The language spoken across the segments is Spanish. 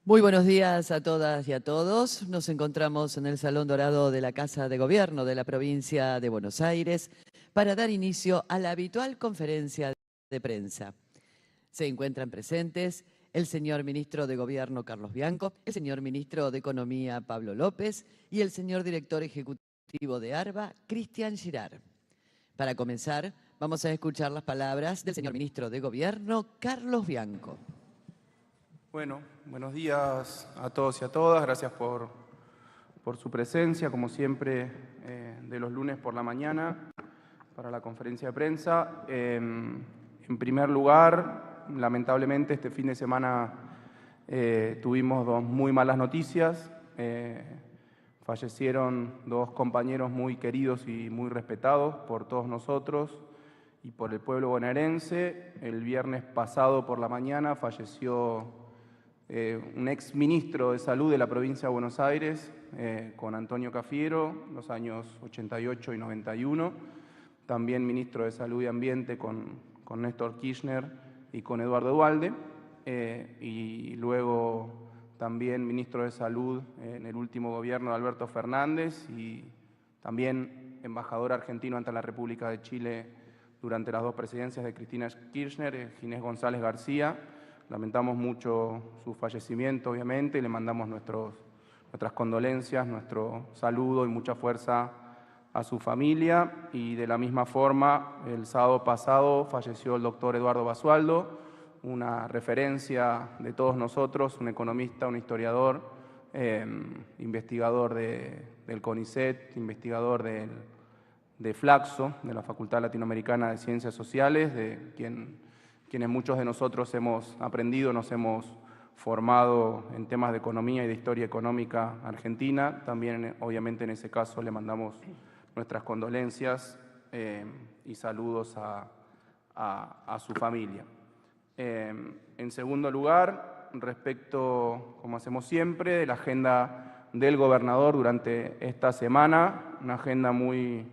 Muy buenos días a todas y a todos. Nos encontramos en el Salón Dorado de la Casa de Gobierno de la provincia de Buenos Aires para dar inicio a la habitual conferencia de prensa. Se encuentran presentes el señor Ministro de Gobierno Carlos Bianco, el señor Ministro de Economía Pablo López y el señor Director Ejecutivo de ARBA, Cristian Girard. Para comenzar, vamos a escuchar las palabras del señor Ministro de Gobierno Carlos Bianco. Bueno, buenos días a todos y a todas. Gracias por su presencia, como siempre, de los lunes por la mañana para la conferencia de prensa. En primer lugar, lamentablemente este fin de semana tuvimos dos muy malas noticias. Fallecieron dos compañeros muy queridos y muy respetados por todos nosotros y por el pueblo bonaerense. El viernes pasado por la mañana falleció un ex ministro de Salud de la provincia de Buenos Aires, con Antonio Cafiero, los años 88 y 91. También ministro de Salud y Ambiente con Néstor Kirchner y con Eduardo Duhalde. Y luego también ministro de Salud en el último gobierno de Alberto Fernández y también embajador argentino ante la República de Chile durante las dos presidencias de Cristina Kirchner, Ginés González García. Lamentamos mucho su fallecimiento, obviamente, y le mandamos nuestras condolencias, nuestro saludo y mucha fuerza a su familia. Y de la misma forma, el sábado pasado falleció el doctor Eduardo Basualdo, una referencia de todos nosotros, un economista, un historiador, investigador del CONICET, investigador de Flaxo, de la Facultad Latinoamericana de Ciencias Sociales, de quienes muchos de nosotros hemos aprendido, nos hemos formado en temas de economía y de historia económica argentina. También, obviamente, en ese caso le mandamos nuestras condolencias y saludos a su familia. En segundo lugar, respecto, como hacemos siempre, de la agenda del gobernador durante esta semana, una agenda muy,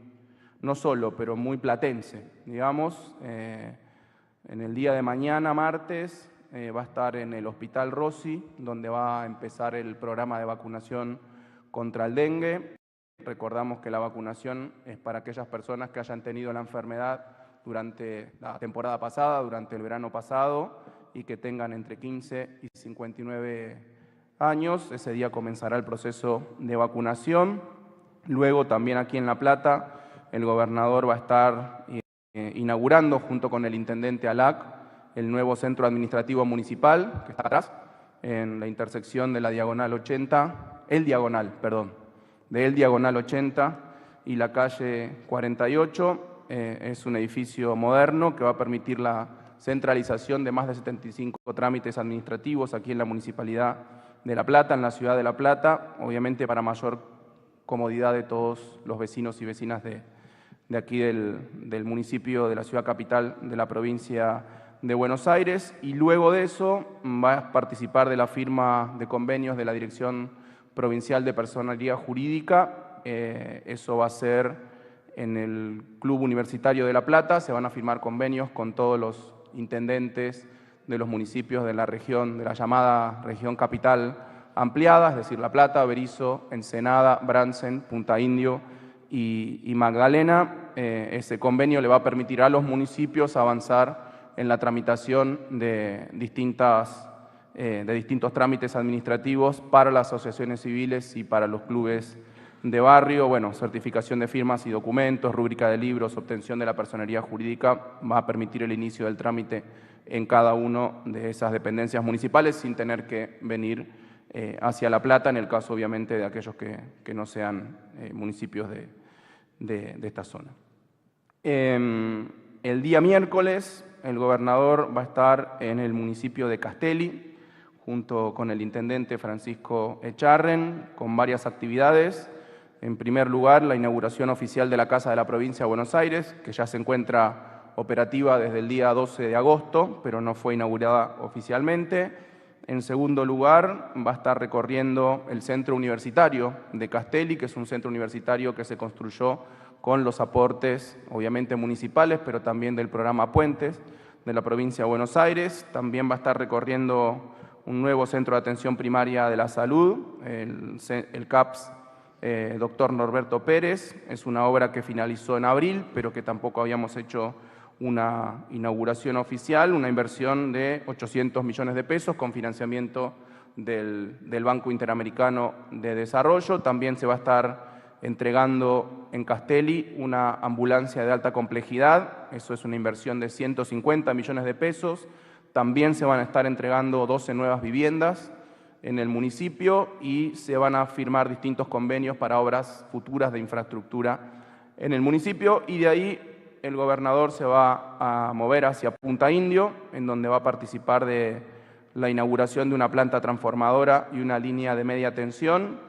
no solo, pero muy platense, digamos. En el día de mañana, martes, va a estar en el Hospital Rossi, donde va a empezar el programa de vacunación contra el dengue. Recordamos que la vacunación es para aquellas personas que hayan tenido la enfermedad durante la temporada pasada, durante el verano pasado, y que tengan entre 15 y 59 años. Ese día comenzará el proceso de vacunación. Luego, también aquí en La Plata, el gobernador va a estar inaugurando, junto con el intendente Alac, el nuevo centro administrativo municipal, que está atrás, en la intersección de la Diagonal 80, del Diagonal 80 y la calle 48. Es un edificio moderno que va a permitir la centralización de más de 75 trámites administrativos aquí en la Municipalidad de La Plata, en la ciudad de La Plata, obviamente para mayor comodidad de todos los vecinos y vecinas de aquí del municipio, de la ciudad capital de la provincia de Buenos Aires. Y luego de eso va a participar de la firma de convenios de la Dirección Provincial de Personería Jurídica. Eso va a ser en el Club Universitario de La Plata. Se van a firmar convenios con todos los intendentes de los municipios de la región, de la llamada región capital ampliada, es decir, La Plata, Berisso, Ensenada, Bransen, Punta Indio y Magdalena. Ese convenio le va a permitir a los municipios avanzar en la tramitación de distintos trámites administrativos para las asociaciones civiles y para los clubes de barrio. Bueno, certificación de firmas y documentos, rúbrica de libros, obtención de la personería jurídica, va a permitir el inicio del trámite en cada una de esas dependencias municipales sin tener que venir hacia La Plata, en el caso obviamente de aquellos que no sean municipios de esta zona. El día miércoles el gobernador va a estar en el municipio de Castelli, junto con el intendente Francisco Echarren, con varias actividades. En primer lugar, la inauguración oficial de la Casa de la Provincia de Buenos Aires, que ya se encuentra operativa desde el día 12 de agosto, pero no fue inaugurada oficialmente. En segundo lugar, va a estar recorriendo el centro universitario de Castelli, que es un centro universitario que se construyó con los aportes, obviamente municipales, pero también del programa Puentes de la provincia de Buenos Aires. También va a estar recorriendo un nuevo centro de atención primaria de la salud, el CAPS Dr. Norberto Pérez. Es una obra que finalizó en abril, pero que tampoco habíamos hecho una inauguración oficial, una inversión de 800 millones de pesos con financiamiento del Banco Interamericano de Desarrollo. También se va a estar entregando en Castelli una ambulancia de alta complejidad, eso es una inversión de 150 millones de pesos. También se van a estar entregando 12 nuevas viviendas en el municipio y se van a firmar distintos convenios para obras futuras de infraestructura en el municipio, y de ahí el gobernador se va a mover hacia Punta Indio, en donde va a participar de la inauguración de una planta transformadora y una línea de media tensión,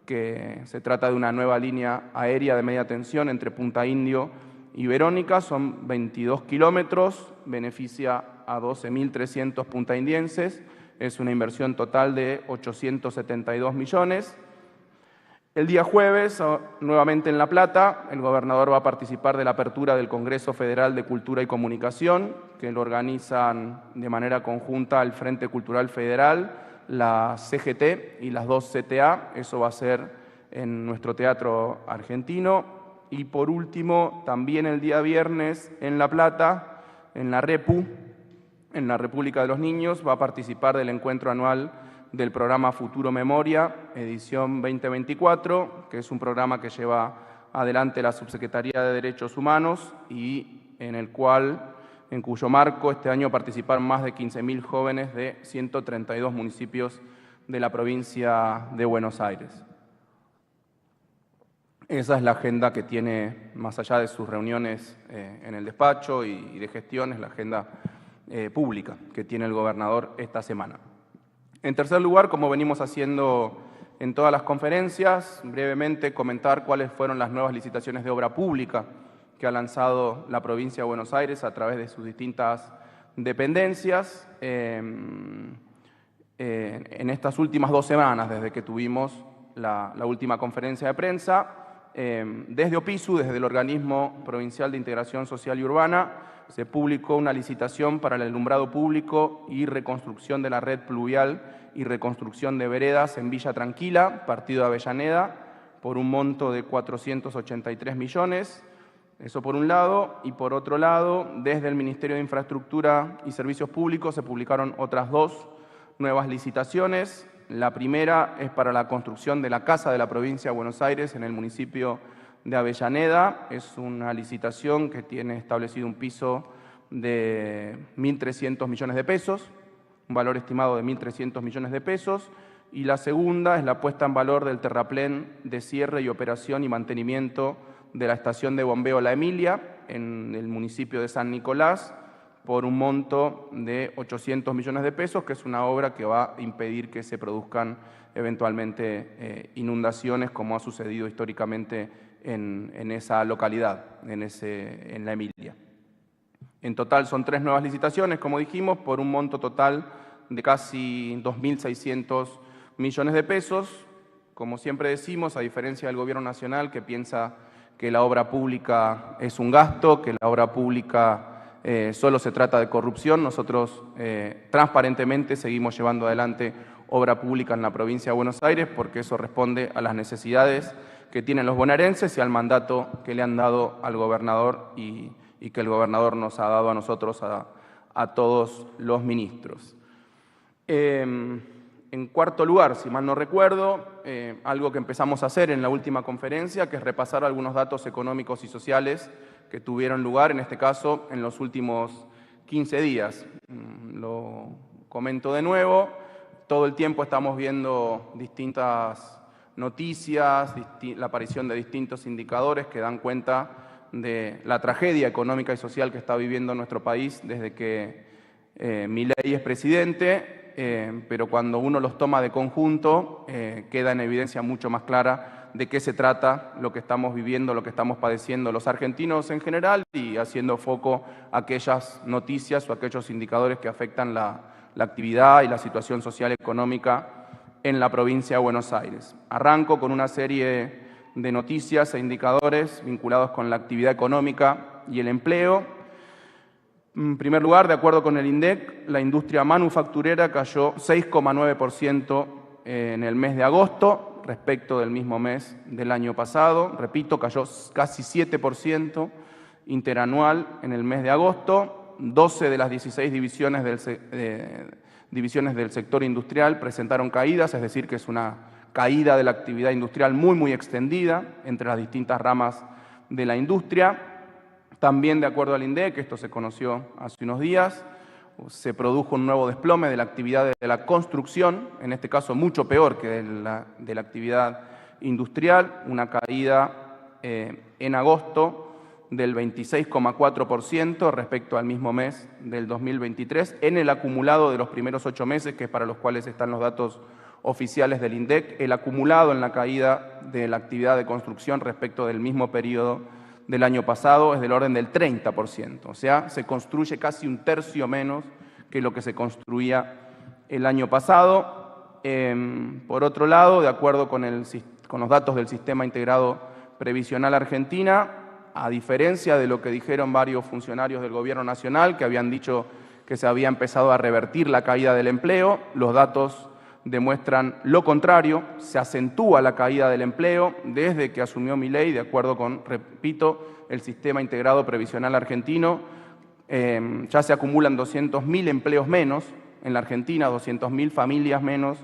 que se trata de una nueva línea aérea de media tensión entre Punta Indio y Verónica. Son 22 kilómetros, beneficia a 12.300 puntaindienses, es una inversión total de 872 millones. El día jueves, nuevamente en La Plata, el gobernador va a participar de la apertura del Congreso Federal de Cultura y Comunicación, que lo organizan de manera conjunta el Frente Cultural Federal, la CGT y las dos CTA. Eso va a ser en nuestro Teatro Argentino. Y por último, también el día viernes en La Plata, en la REPU, en la República de los Niños, va a participar del encuentro anual del programa Futuro Memoria, edición 2024, que es un programa que lleva adelante la Subsecretaría de Derechos Humanos y en cuyo marco este año participaron más de 15.000 jóvenes de 132 municipios de la provincia de Buenos Aires. Esa es la agenda que tiene, más allá de sus reuniones en el despacho y de gestiones, la agenda pública que tiene el gobernador esta semana. En tercer lugar, como venimos haciendo en todas las conferencias, brevemente comentar cuáles fueron las nuevas licitaciones de obra pública que ha lanzado la provincia de Buenos Aires a través de sus distintas dependencias en estas últimas 2 semanas, desde que tuvimos la última conferencia de prensa. Desde OPISU, desde el Organismo Provincial de Integración Social y Urbana, se publicó una licitación para el alumbrado público y reconstrucción de la red pluvial y reconstrucción de veredas en Villa Tranquila, partido de Avellaneda, por un monto de 483 millones. Eso por un lado, y por otro lado, desde el Ministerio de Infraestructura y Servicios Públicos se publicaron otras 2 nuevas licitaciones. La primera es para la construcción de la Casa de la Provincia de Buenos Aires en el municipio de Avellaneda. Es una licitación que tiene establecido un piso de 1.300 millones de pesos, un valor estimado de 1.300 millones de pesos. Y la segunda es la puesta en valor del terraplén de cierre y operación y mantenimiento de la estación de bombeo La Emilia en el municipio de San Nicolás, por un monto de 800 millones de pesos, que es una obra que va a impedir que se produzcan eventualmente inundaciones, como ha sucedido históricamente en esa localidad, en La Emilia. En total son 3 nuevas licitaciones, como dijimos, por un monto total de casi 2.600 millones de pesos. Como siempre decimos, a diferencia del Gobierno Nacional, que piensa que la obra pública es un gasto, que la obra pública solo se trata de corrupción, nosotros transparentemente seguimos llevando adelante obra pública en la provincia de Buenos Aires, porque eso responde a las necesidades que tienen los bonaerenses y al mandato que le han dado al gobernador y que el gobernador nos ha dado a nosotros, a todos los ministros. En cuarto lugar, si mal no recuerdo, algo que empezamos a hacer en la última conferencia, que es repasar algunos datos económicos y sociales que tuvieron lugar, en este caso, en los últimos 15 días. Lo comento de nuevo, todo el tiempo estamos viendo distintas noticias, la aparición de distintos indicadores que dan cuenta de la tragedia económica y social que está viviendo nuestro país desde que Milei es presidente, pero cuando uno los toma de conjunto, queda en evidencia mucho más clara de qué se trata lo que estamos viviendo, lo que estamos padeciendo los argentinos en general, y haciendo foco a aquellas noticias o aquellos indicadores que afectan la actividad y la situación social y económica en la provincia de Buenos Aires. Arranco con una serie de noticias e indicadores vinculados con la actividad económica y el empleo. En primer lugar, de acuerdo con el INDEC, la industria manufacturera cayó 6,9% en el mes de agosto respecto del mismo mes del año pasado. Repito, cayó casi 7% interanual en el mes de agosto. 12 de las 16 divisiones del sector industrial presentaron caídas, es decir, que es una caída de la actividad industrial muy extendida entre las distintas ramas de la industria. También, de acuerdo al INDEC, esto se conoció hace unos días, se produjo un nuevo desplome de la actividad de la construcción, en este caso mucho peor que de la actividad industrial, una caída en agosto del 26,4% respecto al mismo mes del 2023, en el acumulado de los primeros 8 meses, que es para los cuales están los datos oficiales del INDEC, el acumulado en la caída de la actividad de construcción respecto del mismo periodo del año pasado es del orden del 30%, o sea, se construye casi un tercio menos que lo que se construía el año pasado. Por otro lado, de acuerdo con los datos del Sistema Integrado Previsional Argentina, a diferencia de lo que dijeron varios funcionarios del Gobierno Nacional, que habían dicho que se había empezado a revertir la caída del empleo, los datos demuestran lo contrario, se acentúa la caída del empleo desde que asumió Milei, de acuerdo con, repito, el Sistema Integrado Previsional Argentino. Ya se acumulan 200.000 empleos menos en la Argentina, 200.000 familias menos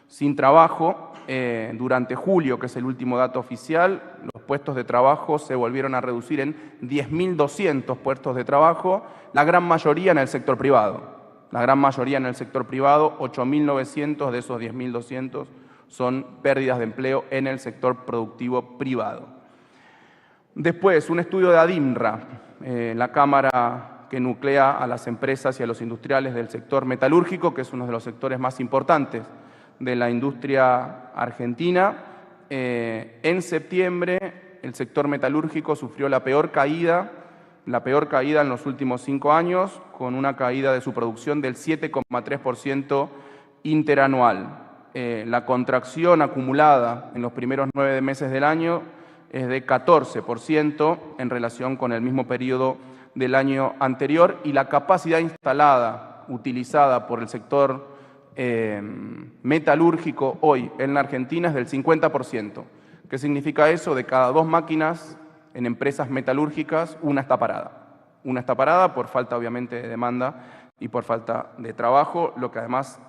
sin trabajo. Durante julio, que es el último dato oficial, los puestos de trabajo se volvieron a reducir en 10.200 puestos de trabajo, la gran mayoría en el sector privado. La gran mayoría en el sector privado, 8.900 de esos 10.200 son pérdidas de empleo en el sector productivo privado. Después, un estudio de ADIMRA, la cámara que nuclea a las empresas y a los industriales del sector metalúrgico, que es uno de los sectores más importantes de la industria argentina. En septiembre, el sector metalúrgico sufrió la peor caída en los últimos 5 años, con una caída de su producción del 7,3% interanual. La contracción acumulada en los primeros 9 meses del año es de 14% en relación con el mismo periodo del año anterior, y la capacidad instalada, utilizada por el sector metalúrgico hoy en la Argentina es del 50%. ¿Qué significa eso? De cada 2 máquinas en empresas metalúrgicas, una está parada. Una está parada por falta, obviamente, de demanda y por falta de trabajo, lo que además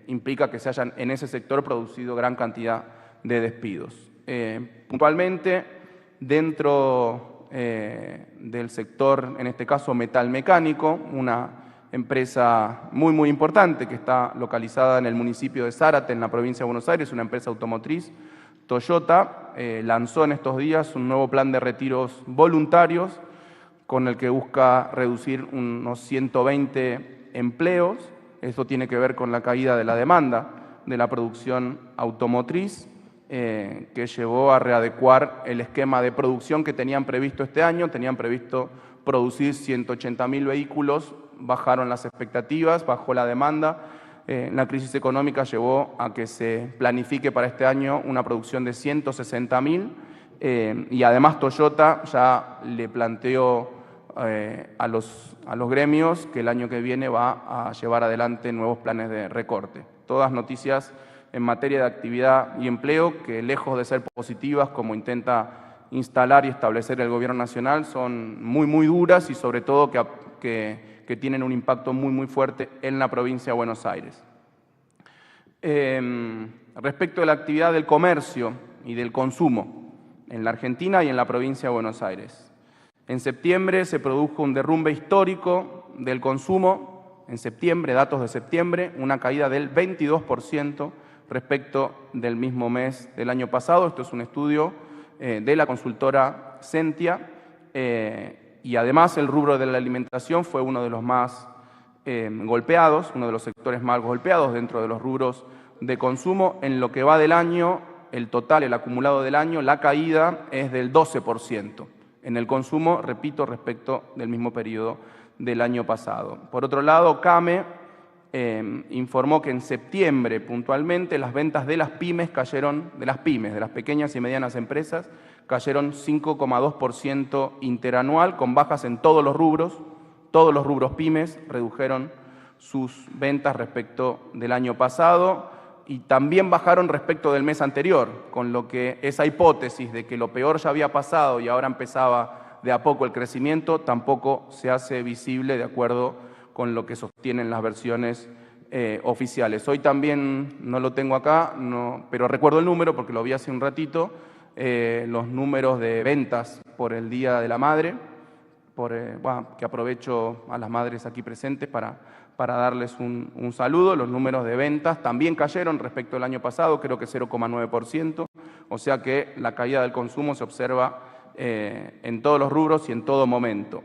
implica que se hayan en ese sector producido gran cantidad de despidos. Puntualmente, dentro del sector, en este caso metalmecánico, una empresa muy importante que está localizada en el municipio de Zárate, en la provincia de Buenos Aires, una empresa automotriz, Toyota, lanzó en estos días un nuevo plan de retiros voluntarios con el que busca reducir unos 120 empleos. Esto tiene que ver con la caída de la demanda de la producción automotriz, que llevó a readecuar el esquema de producción que tenían previsto este año. Tenían previsto producir 180.000 vehículos, bajaron las expectativas, bajó la demanda. La crisis económica llevó a que se planifique para este año una producción de 160.000, y además Toyota ya le planteó a los gremios que el año que viene va a llevar adelante nuevos planes de recorte. Todas noticias en materia de actividad y empleo que, lejos de ser positivas como intenta instalar y establecer el Gobierno Nacional, son muy duras y sobre todo que tienen un impacto muy fuerte en la provincia de Buenos Aires. Respecto de la actividad del comercio y del consumo en la Argentina y en la provincia de Buenos Aires. En septiembre se produjo un derrumbe histórico del consumo. En septiembre, datos de septiembre, una caída del 22% respecto del mismo mes del año pasado. Esto es un estudio de la consultora Sentia. Y además el rubro de la alimentación fue uno de los más golpeados, uno de los sectores más golpeados dentro de los rubros de consumo. En lo que va del año, el total, el acumulado del año, la caída es del 12% en el consumo, repito, respecto del mismo periodo del año pasado. Por otro lado, CAME informó que en septiembre, puntualmente, las ventas de las pymes cayeron, de las pequeñas y medianas empresas, cayeron 5,2% interanual, con bajas en todos los rubros, Todos los rubros pymes redujeron sus ventas respecto del año pasado y también bajaron respecto del mes anterior, con lo que esa hipótesis de que lo peor ya había pasado y ahora empezaba de a poco el crecimiento tampoco se hace visible de acuerdo con lo que sostienen las versiones oficiales. Hoy también no lo tengo acá, pero recuerdo el número porque lo vi hace un ratito, los números de ventas por el Día de la Madre, que aprovecho a las madres aquí presentes para darles un saludo. Los números de ventas también cayeron respecto al año pasado, creo que 0,9%, o sea que la caída del consumo se observa en todos los rubros y en todo momento.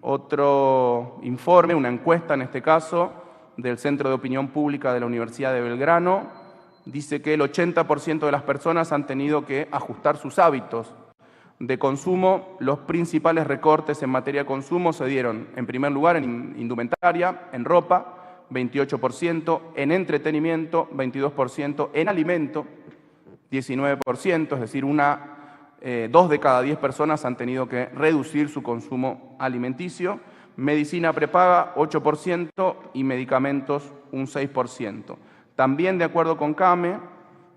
Otro informe, una encuesta en este caso, del Centro de Opinión Pública de la Universidad de Belgrano, dice que el 80% de las personas han tenido que ajustar sus hábitos de consumo. Los principales recortes en materia de consumo se dieron, en primer lugar, en indumentaria, en ropa, 28%, en entretenimiento, 22%, en alimento, 19%, es decir, 2 de cada 10 personas han tenido que reducir su consumo alimenticio, medicina prepaga, 8%, y medicamentos, un 6%. También, de acuerdo con CAME,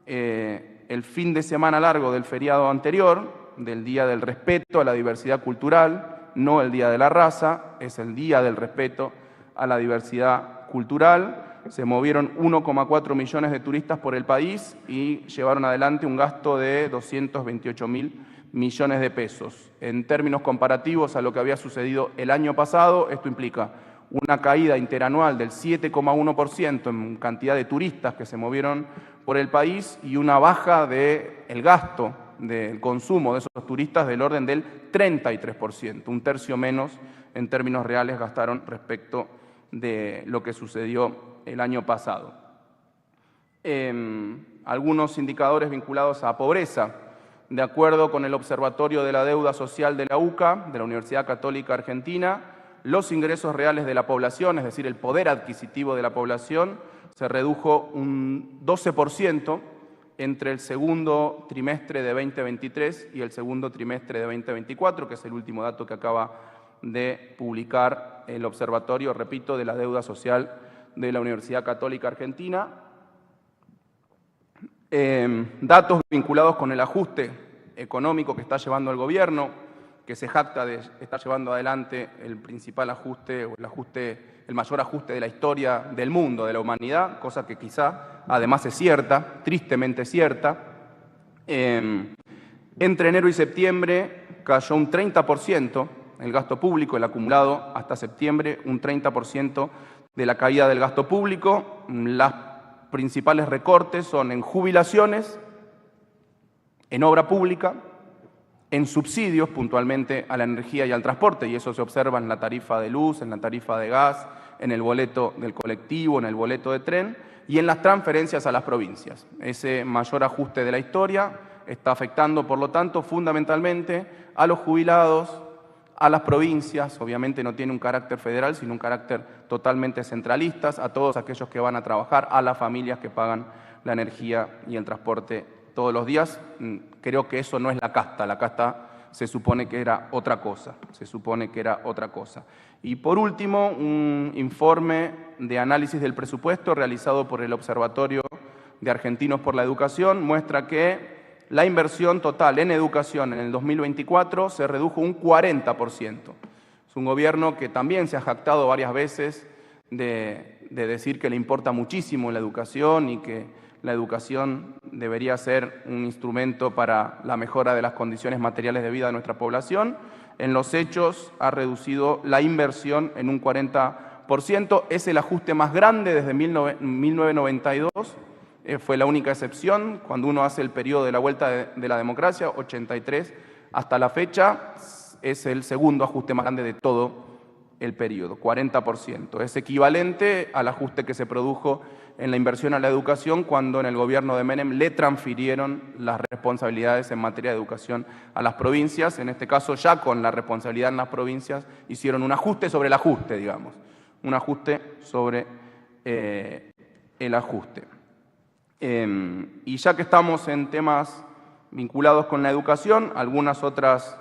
el fin de semana largo del feriado anterior, del Día del Respeto a la Diversidad Cultural, no el Día de la Raza, es el Día del Respeto a la Diversidad Cultural. Se movieron 1,4 millones de turistas por el país y llevaron adelante un gasto de 228.000 millones de pesos. En términos comparativos a lo que había sucedido el año pasado, esto implica una caída interanual del 7,1% en cantidad de turistas que se movieron por el país y una baja del gasto del consumo de esos turistas del orden del 33%, un tercio menos en términos reales gastaron respecto de lo que sucedió el año pasado. Algunos indicadores vinculados a pobreza. De acuerdo con el Observatorio de la Deuda Social de la UCA, de la Universidad Católica Argentina, los ingresos reales de la población, es decir, el poder adquisitivo de la población, se redujo un 12% entre el segundo trimestre de 2023 y el segundo trimestre de 2024, que es el último dato que acaba de publicar el Observatorio, repito, de la Deuda Social de la Universidad Católica Argentina. Datos vinculados con el ajuste económico que está llevando el gobierno, que se jacta de estar llevando adelante el principal ajuste, o el mayor ajuste de la historia del mundo, de la humanidad, cosa que quizá además es cierta, tristemente cierta. Entre enero y septiembre cayó un 30% el gasto público, el acumulado hasta septiembre, un 30% de la caída del gasto público. Las principales recortes son en jubilaciones, en obra pública, en subsidios puntualmente a la energía y al transporte, y eso se observa en la tarifa de luz, en la tarifa de gas, en el boleto del colectivo, en el boleto de tren, y en las transferencias a las provincias. Ese mayor ajuste de la historia está afectando, por lo tanto, fundamentalmente a los jubilados, a las provincias, obviamente no tiene un carácter federal, sino un carácter totalmente centralista, a todos aquellos que van a trabajar, a las familias que pagan la energía y el transporte todos los días. Creo que eso no es la casta se supone que era otra cosa, Y por último, un informe de análisis del presupuesto realizado por el Observatorio de Argentinos por la Educación muestra que la inversión total en educación en el 2024 se redujo un 40%. Es un gobierno que también se ha jactado varias veces de decir que le importa muchísimo la educación y que la educación debería ser un instrumento para la mejora de las condiciones materiales de vida de nuestra población. En los hechos ha reducido la inversión en un 40%. Es el ajuste más grande desde 1992. Fue la única excepción cuando uno hace el periodo de la vuelta de la democracia, 83 hasta la fecha, es el segundo ajuste más grande de todo el periodo, 40%. Es equivalente al ajuste que se produjo en la inversión a la educación cuando en el gobierno de Menem le transfirieron las responsabilidades en materia de educación a las provincias. En este caso, ya con la responsabilidad en las provincias, hicieron un ajuste sobre el ajuste, digamos, un ajuste sobre el ajuste. Y ya que estamos en temas vinculados con la educación, algunas otras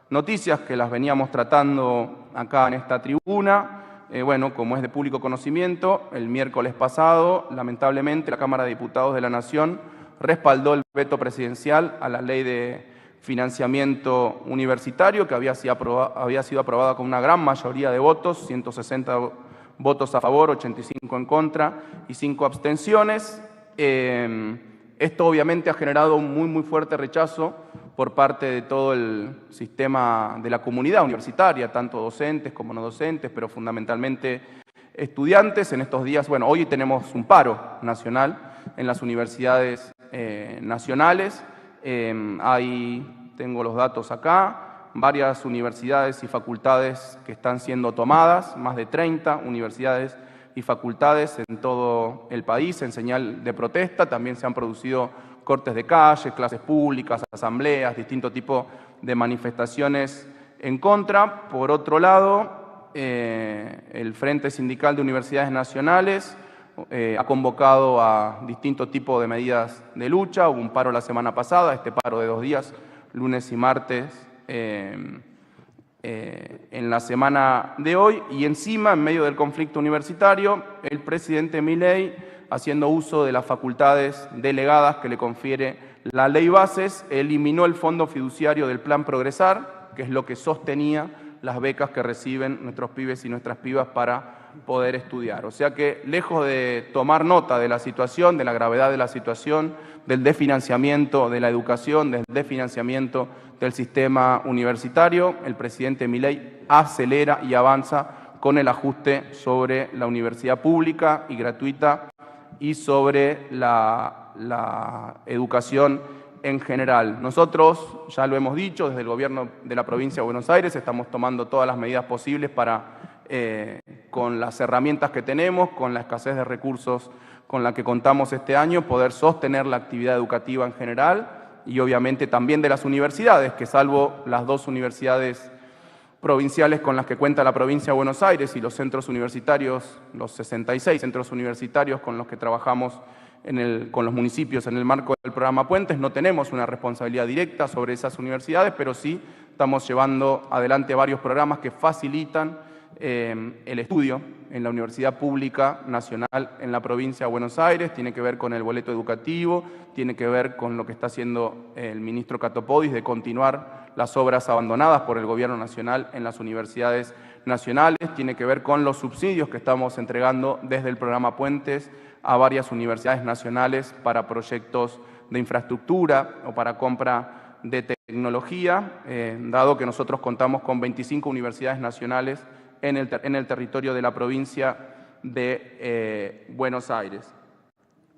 noticias que las veníamos tratando acá en esta tribuna. Bueno, como es de público conocimiento, el miércoles pasado, lamentablemente, la Cámara de Diputados de la Nación respaldó el veto presidencial a la ley de financiamiento universitario, que había sido aprobada con una gran mayoría de votos, 160 votos a favor, 85 en contra y 5 abstenciones. Esto obviamente ha generado un muy fuerte rechazo por parte de todo el sistema de la comunidad universitaria, tanto docentes como no docentes, pero fundamentalmente estudiantes. En estos días, bueno, hoy tenemos un paro nacional en las universidades nacionales. Ahí tengo los datos acá, varias universidades y facultades que están siendo tomadas, más de 30 universidades y facultades en todo el país en señal de protesta. También se han producido cortes de calle, clases públicas, asambleas, distintos tipos de manifestaciones en contra. Por otro lado, el Frente Sindical de Universidades Nacionales ha convocado a distintos tipos de medidas de lucha. Hubo un paro la semana pasada, este paro de 2 días, lunes y martes, en la semana de hoy, y encima, en medio del conflicto universitario, el presidente Milei, haciendo uso de las facultades delegadas que le confiere la Ley Bases, eliminó el fondo fiduciario del Plan Progresar, que es lo que sostenía las becas que reciben nuestros pibes y nuestras pibas para poder estudiar. O sea que, lejos de tomar nota de la situación, de la gravedad de la situación, del desfinanciamiento de la educación, del desfinanciamiento del sistema universitario, el presidente Milei acelera y avanza con el ajuste sobre la universidad pública y gratuita y sobre la educación en general. Nosotros, ya lo hemos dicho, desde el gobierno de la provincia de Buenos Aires estamos tomando todas las medidas posibles para, con las herramientas que tenemos, con la escasez de recursos con la que contamos este año, poder sostener la actividad educativa en general y obviamente también de las universidades, que salvo las 2 universidades provinciales con las que cuenta la provincia de Buenos Aires y los centros universitarios, los 66 centros universitarios con los que trabajamos con los municipios en el marco del programa Puentes, no tenemos una responsabilidad directa sobre esas universidades, pero sí estamos llevando adelante varios programas que facilitan el estudio en la Universidad Pública Nacional en la provincia de Buenos Aires. Tiene que ver con el boleto educativo, tiene que ver con lo que está haciendo el ministro Catopodis de continuar las obras abandonadas por el Gobierno Nacional en las universidades nacionales, tiene que ver con los subsidios que estamos entregando desde el programa Puentes a varias universidades nacionales para proyectos de infraestructura o para compra de tecnología, dado que nosotros contamos con 25 universidades nacionales en el territorio de la provincia de Buenos Aires.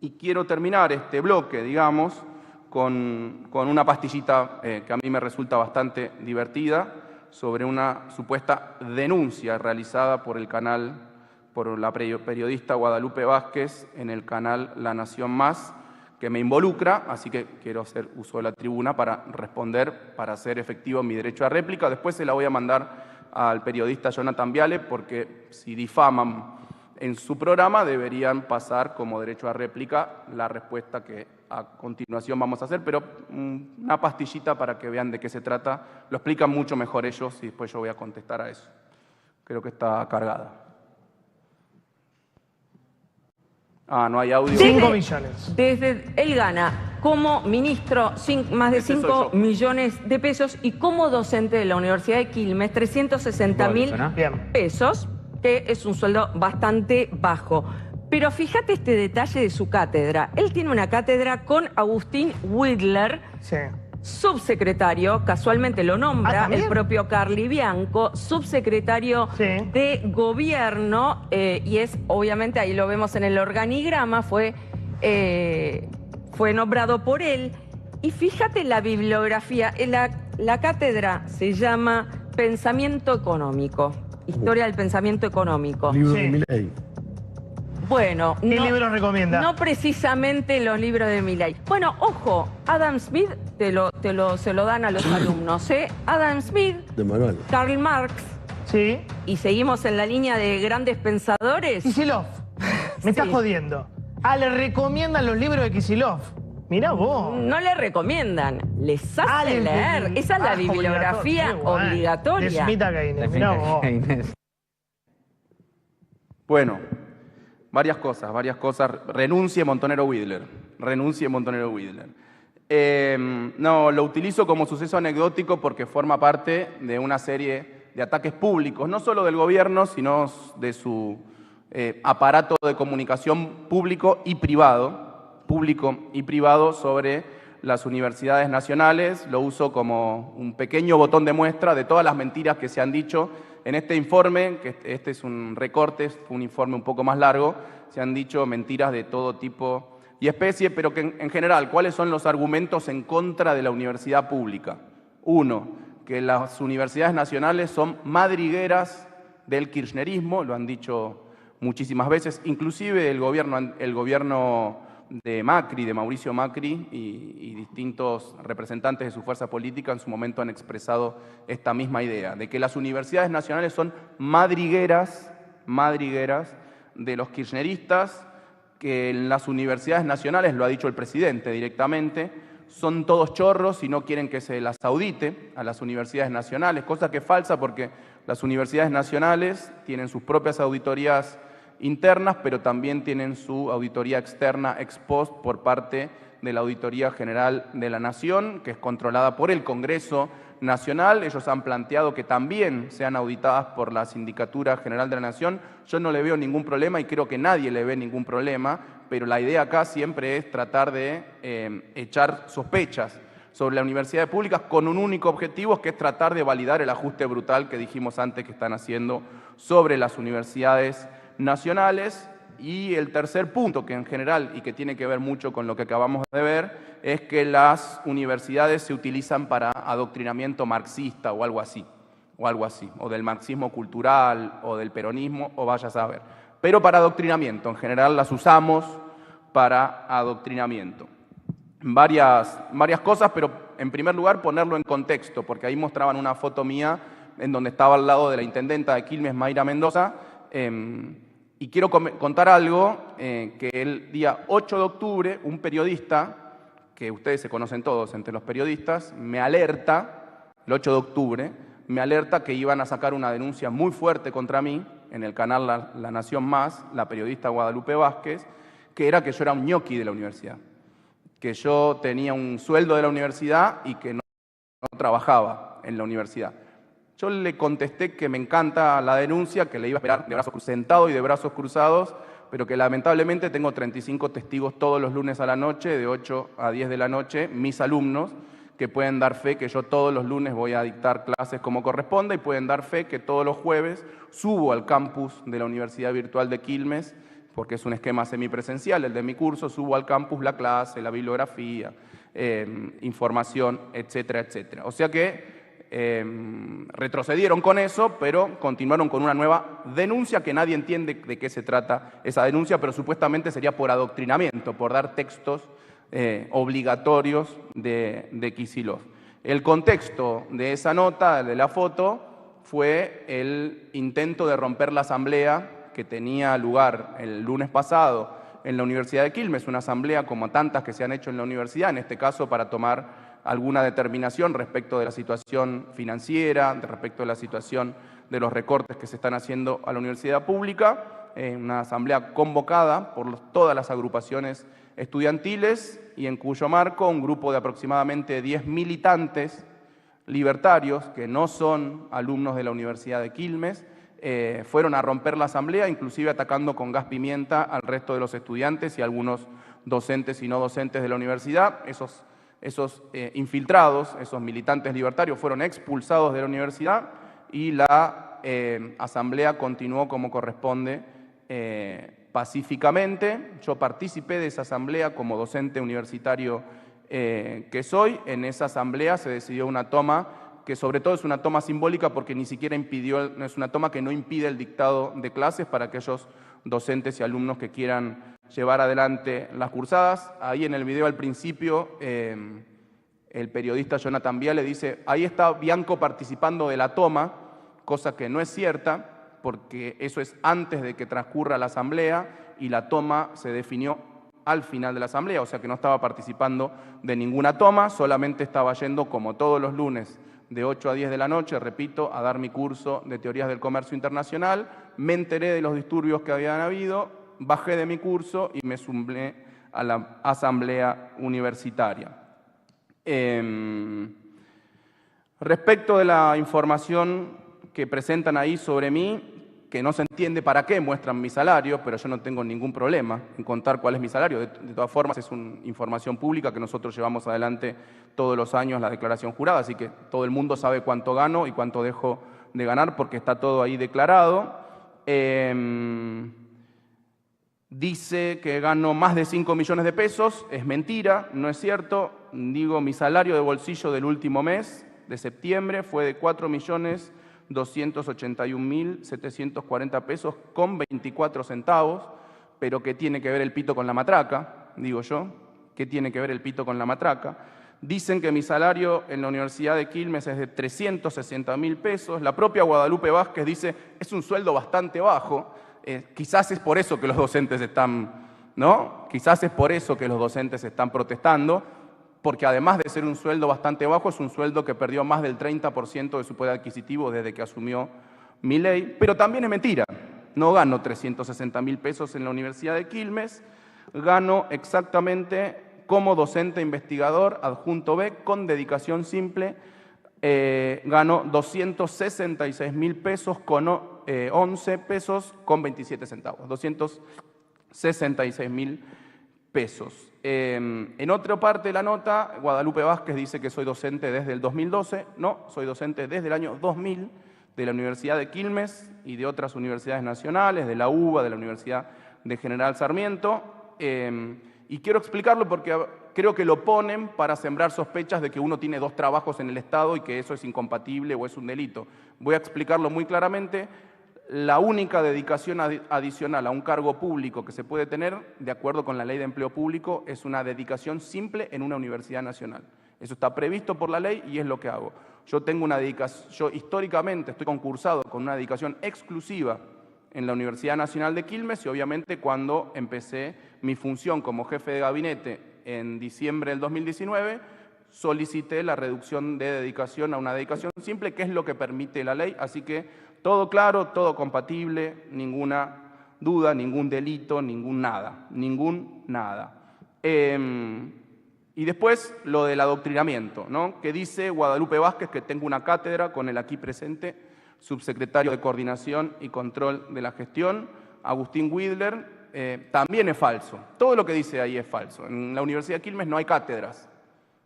Y quiero terminar este bloque, digamos, con una pastillita que a mí me resulta bastante divertida sobre una supuesta denuncia realizada por la periodista Guadalupe Vázquez en el canal La Nación Más, que me involucra, así que quiero hacer uso de la tribuna para responder, para hacer efectivo mi derecho a réplica. Después se la voy a mandar al periodista Jonathan Viale, porque si difaman en su programa deberían pasar como derecho a réplica la respuesta que a continuación vamos a hacer, pero una pastillita para que vean de qué se trata. Lo explican mucho mejor ellos y después yo voy a contestar a eso. Creo que está cargada. No hay audio. 5 millones. Desde él gana como ministro más de 5 millones de pesos y como docente de la Universidad de Quilmes 360.000 pesos, que es un sueldo bastante bajo. Pero fíjate este detalle de su cátedra. Él tiene una cátedra con Agustín Widler, Sí. subsecretario, casualmente lo nombra el propio Carly Bianco, subsecretario de Gobierno, y es, obviamente, ahí lo vemos en el organigrama, fue nombrado por él. Y fíjate la bibliografía, la cátedra se llama Pensamiento Económico, Historia del Pensamiento Económico. Libro de Milei. Bueno, ¿Qué libro recomienda? No precisamente los libros de Milei. Bueno, ojo, Adam Smith se lo dan a los alumnos, ¿eh? Adam Smith, De manual. Karl Marx, Sí. y seguimos en la línea de grandes pensadores. Kicillof. Me estás jodiendo. Le recomiendan los libros de Kicillof. Mirá vos. No le recomiendan, les hacen leer. Esa es la bibliografía obligatoria. De Smith a Keynes, mirá vos. Bueno, varias cosas. Renuncie Montonero Widler. No, lo utilizo como suceso anecdótico porque forma parte de una serie de ataques públicos, no solo del gobierno, sino de su aparato de comunicación público y privado sobre las universidades nacionales. Lo uso como un pequeño botón de muestra de todas las mentiras que se han dicho en este informe, que este es un recorte, fue un informe un poco más largo, se han dicho mentiras de todo tipo y especie, pero que en general, ¿cuáles son los argumentos en contra de la universidad pública? Uno, que las universidades nacionales son madrigueras del kirchnerismo, lo han dicho muchísimas veces, inclusive el gobierno de Macri, de Mauricio Macri y distintos representantes de su fuerza política en su momento han expresado esta misma idea, de que las universidades nacionales son madrigueras de los kirchneristas, que en las universidades nacionales, lo ha dicho el presidente directamente, son todos chorros y no quieren que se las audite a las universidades nacionales, cosa que es falsa porque las universidades nacionales tienen sus propias auditorías internas, pero también tienen su auditoría externa ex post por parte de la Auditoría General de la Nación, que es controlada por el Congreso Nacional. Ellos han planteado que también sean auditadas por la Sindicatura General de la Nación. Yo no le veo ningún problema y creo que nadie le ve ningún problema, pero la idea acá siempre es tratar de echar sospechas sobre las universidades públicas con un único objetivo, que es tratar de validar el ajuste brutal que dijimos antes que están haciendo sobre las universidades nacionales. Y el tercer punto, que en general y que tiene que ver mucho con lo que acabamos de ver, es que las universidades se utilizan para adoctrinamiento marxista o algo así, o del marxismo cultural, o del peronismo, o vaya a saber. Pero para adoctrinamiento, en general las usamos para adoctrinamiento. Varias cosas, pero en primer lugar ponerlo en contexto, porque ahí mostraban una foto mía en donde estaba al lado de la intendenta de Quilmes, Mayra Mendoza, y quiero contar algo, que el día 8 de octubre un periodista, que ustedes se conocen todos entre los periodistas, me alerta, el 8 de octubre, me alerta que iban a sacar una denuncia muy fuerte contra mí en el canal La Nación Más, la periodista Guadalupe Vázquez, que era que yo era un ñoqui de la universidad, que yo tenía un sueldo de la universidad y que no trabajaba en la universidad. Yo le contesté que me encanta la denuncia, que le iba a esperar de brazos sentado y de brazos cruzados, pero que lamentablemente tengo 35 testigos todos los lunes a la noche, de 8 a 10 de la noche, mis alumnos, que pueden dar fe que yo todos los lunes voy a dictar clases como corresponde y pueden dar fe que todos los jueves subo al campus de la Universidad Virtual de Quilmes, porque es un esquema semipresencial, el de mi curso, subo al campus la clase, la bibliografía, información, etcétera, etcétera. O sea que retrocedieron con eso, pero continuaron con una nueva denuncia que nadie entiende de qué se trata esa denuncia, pero supuestamente sería por adoctrinamiento, por dar textos obligatorios de Kicillof. El contexto de esa nota, de la foto, fue el intento de romper la asamblea que tenía lugar el lunes pasado en la Universidad de Quilmes, una asamblea como tantas que se han hecho en la universidad, en este caso para tomar alguna determinación respecto de la situación financiera, respecto de la situación de los recortes que se están haciendo a la universidad pública, una asamblea convocada por todas las agrupaciones estudiantiles y en cuyo marco un grupo de aproximadamente 10 militantes libertarios, que no son alumnos de la Universidad de Quilmes, fueron a romper la asamblea, inclusive atacando con gas pimienta al resto de los estudiantes y algunos docentes y no docentes de la universidad. Esos infiltrados, esos militantes libertarios, fueron expulsados de la universidad y la asamblea continuó como corresponde pacíficamente. Yo participé de esa asamblea como docente universitario que soy. En esa asamblea se decidió una toma que sobre todo es una toma simbólica porque ni siquiera es una toma que no impide el dictado de clases para aquellos docentes y alumnos que quieran llevar adelante las cursadas. Ahí en el video al principio, el periodista Jonathan Viale dice, ahí está Bianco participando de la toma, cosa que no es cierta, porque eso es antes de que transcurra la asamblea y la toma se definió al final de la asamblea, o sea que no estaba participando de ninguna toma, solamente estaba yendo, como todos los lunes, de 8 a 10 de la noche, repito, a dar mi curso de teorías del comercio internacional. Me enteré de los disturbios que habían habido, bajé de mi curso y me sumé a la asamblea universitaria. Respecto de la información que presentan ahí sobre mí, que no se entiende para qué muestran mi salario, pero yo no tengo ningún problema en contar cuál es mi salario. De todas formas, es una información pública que nosotros llevamos adelante todos los años, la declaración jurada, así que todo el mundo sabe cuánto gano y cuánto dejo de ganar porque está todo ahí declarado. Dice que gano más de 5 millones de pesos, es mentira, no es cierto. Digo, mi salario de bolsillo del último mes, de septiembre, fue de 4.281.740 pesos con 24 centavos, pero ¿qué tiene que ver el pito con la matraca? Digo yo, ¿qué tiene que ver el pito con la matraca? Dicen que mi salario en la Universidad de Quilmes es de 360.000 pesos. La propia Guadalupe Vázquez dice, es un sueldo bastante bajo. Quizás es por eso que los docentes están, ¿no? Quizás es por eso que los docentes están protestando, porque además de ser un sueldo bastante bajo, es un sueldo que perdió más del 30% de su poder adquisitivo desde que asumió Milei. Pero también es mentira, no gano 360.000 pesos en la Universidad de Quilmes, gano exactamente como docente investigador adjunto B con dedicación simple, gano 266.000 pesos con 11 pesos con 27 centavos, 266.000 pesos. En otra parte de la nota, Guadalupe Vázquez dice que soy docente desde el 2012. No, soy docente desde el año 2000 de la Universidad de Quilmes y de otras universidades nacionales, de la UBA, de la Universidad de General Sarmiento. Y quiero explicarlo porque creo que lo ponen para sembrar sospechas de que uno tiene 2 trabajos en el Estado y que eso es incompatible o es un delito. Voy a explicarlo muy claramente. La única dedicación adicional a un cargo público que se puede tener, de acuerdo con la Ley de Empleo Público, es una dedicación simple en una universidad nacional. Eso está previsto por la ley y es lo que hago. Yo tengo una dedicación, yo históricamente estoy concursado con una dedicación exclusiva en la Universidad Nacional de Quilmes y obviamente cuando empecé mi función como jefe de gabinete en diciembre del 2019, solicité la reducción de dedicación a una dedicación simple, que es lo que permite la ley, así que todo claro, todo compatible, ninguna duda, ningún delito, ningún nada. Y después lo del adoctrinamiento, ¿no? Que dice Guadalupe Vázquez que tengo una cátedra con el aquí presente subsecretario de Coordinación y Control de la Gestión, Agustín Widler. También es falso. Todo lo que dice ahí es falso. En la Universidad de Quilmes no hay cátedras,